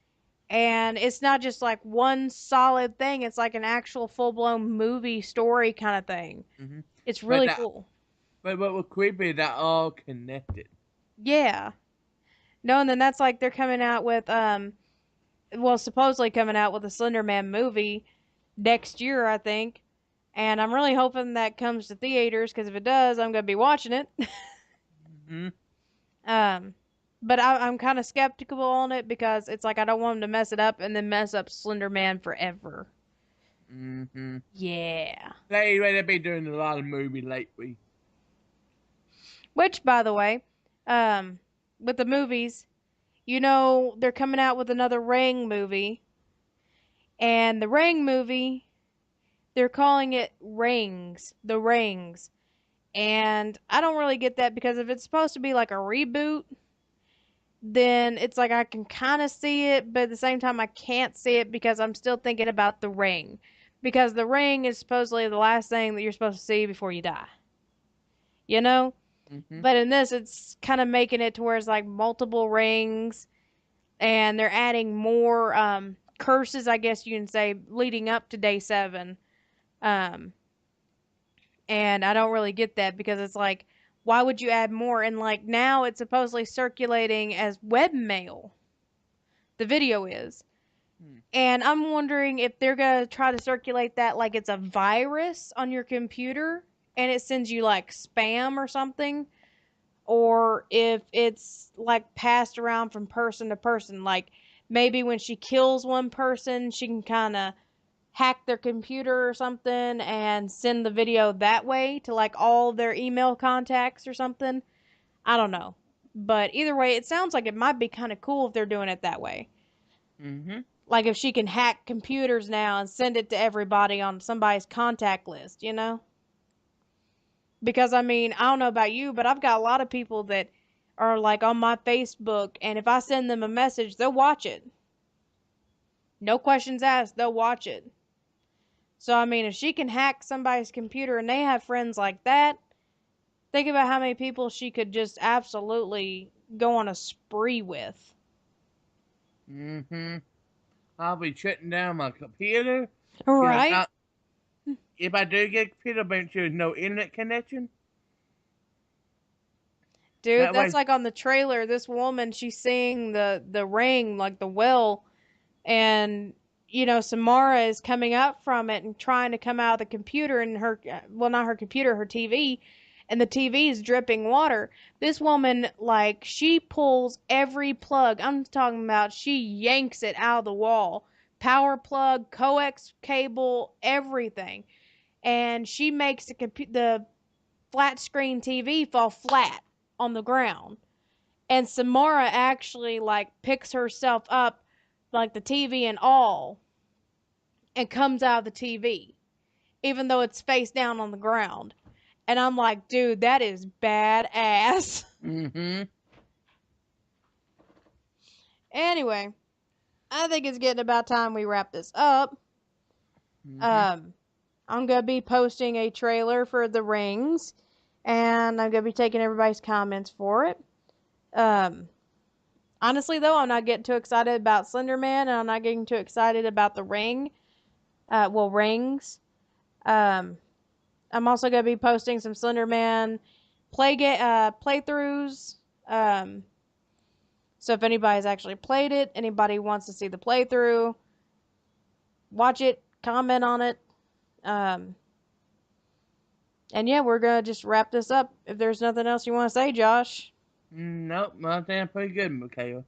and it's not just like one solid thing, it's like an actual full blown movie story kind of thing. hmm It's But really that, cool. but what was creepy, they're all connected. Yeah. No, and then that's like they're coming out with, well, supposedly coming out with a Slender Man movie next year, I think. And I'm really hoping that comes to theaters because if it does, I'm going to be watching it. hmm Um, but I'm kind of skeptical on it because it's like I don't want them to mess it up and then mess up Slender Man forever. hmm Yeah. They be doing a lot of movie lately. Which, by the way, um, with the movies, they're coming out with another Ring movie, and the Ring movie, they're calling it Rings, the Rings. And I don't really get that because if it's supposed to be like a reboot, then it's like I can kind of see it, but at the same time, I can't see it because I'm still thinking about the ring. Because the ring is supposedly the last thing that you're supposed to see before you die. You know? hmm But in this, it's kind of making it to where it's like multiple rings. and they're adding more curses, I guess you can say, leading up to day 7. Um, and I don't really get that because it's like, why would you add more? And like now it's supposedly circulating as webmail. The video is. Hmm. And I'm wondering if they're going to try to circulate that like it's a virus on your computer and it sends you like spam or something, or if it's like passed around from person to person. Like maybe when she kills one person, she can kind of hack their computer or something and send the video that way to like all their email contacts or something. I don't know. But either way, it sounds like it might be kind of cool if they're doing it that way. Mm-hmm. Like if she can hack computers now and send it to everybody on somebody's contact list, you know? Because I mean, I don't know about you, but I've got a lot of people that are like on my Facebook, and if I send them a message, they'll watch it. No questions asked, they'll watch it. So I mean, if she can hack somebody's computer and they have friends like that, think about how many people she could just absolutely go on a spree with. Mm-hmm. I'll be shutting down my computer. Because Right? if I do get a computer, make sure there's no internet connection. Dude, That that's way. like on the trailer. This woman, she's seeing the ring, like the well, and Samara is coming up from it and trying to come out of the computer, and her, well, not her computer, her TV, and the TV is dripping water. This woman, like, she pulls every plug. I'm talking about she yanks it out of the wall. Power plug, coax cable, everything. And she makes the flat screen TV fall flat on the ground. And Samara actually like picks herself up, like the TV and all, and comes out of the TV, even though it's face down on the ground. And I'm like, dude, that is badass. Mm-hmm. Anyway, I think it's getting about time we wrap this up. Mm-hmm. Um, I'm gonna be posting a trailer for The Rings, and I'm gonna be taking everybody's comments for it. Um, Honestly, though, I'm not getting too excited about Slenderman, and I'm not getting too excited about the ring. Rings. Um, I'm also going to be posting some Slenderman playthroughs. Um, so if anybody's actually played it, anybody wants to see the playthrough, watch it, comment on it. Um, and yeah, we're going to just wrap this up. If there's nothing else you want to say, Josh. Nope, I think I'm pretty good, Michaela.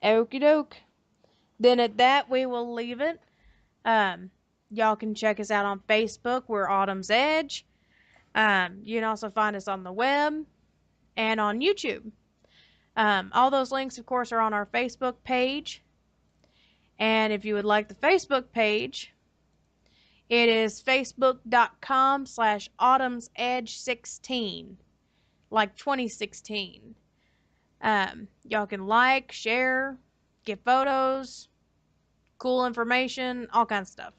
Okie doke. Then at that, we will leave it. Um, y'all can check us out on Facebook. We're Autumn's Edge. You can also find us on the web and on YouTube. All those links, of course, are on our Facebook page. And if you would like the Facebook page, it is facebook.com/autumnsedge16, like 2016. Y'all can like, share, get photos, cool information, all kinds of stuff.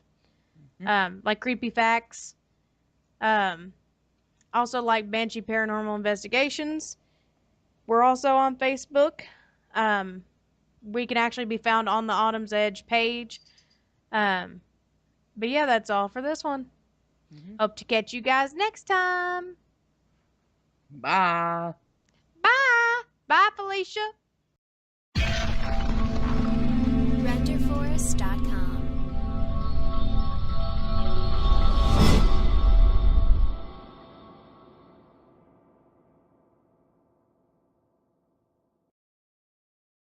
Like creepy facts. Um, Also like Banshee Paranormal Investigations. We're also on Facebook. We can actually be found on the Autumn's Edge page. Um, but yeah, that's all for this one. Mm-hmm. Hope to catch you guys next time. Bye. Bye. Bye, Felicia.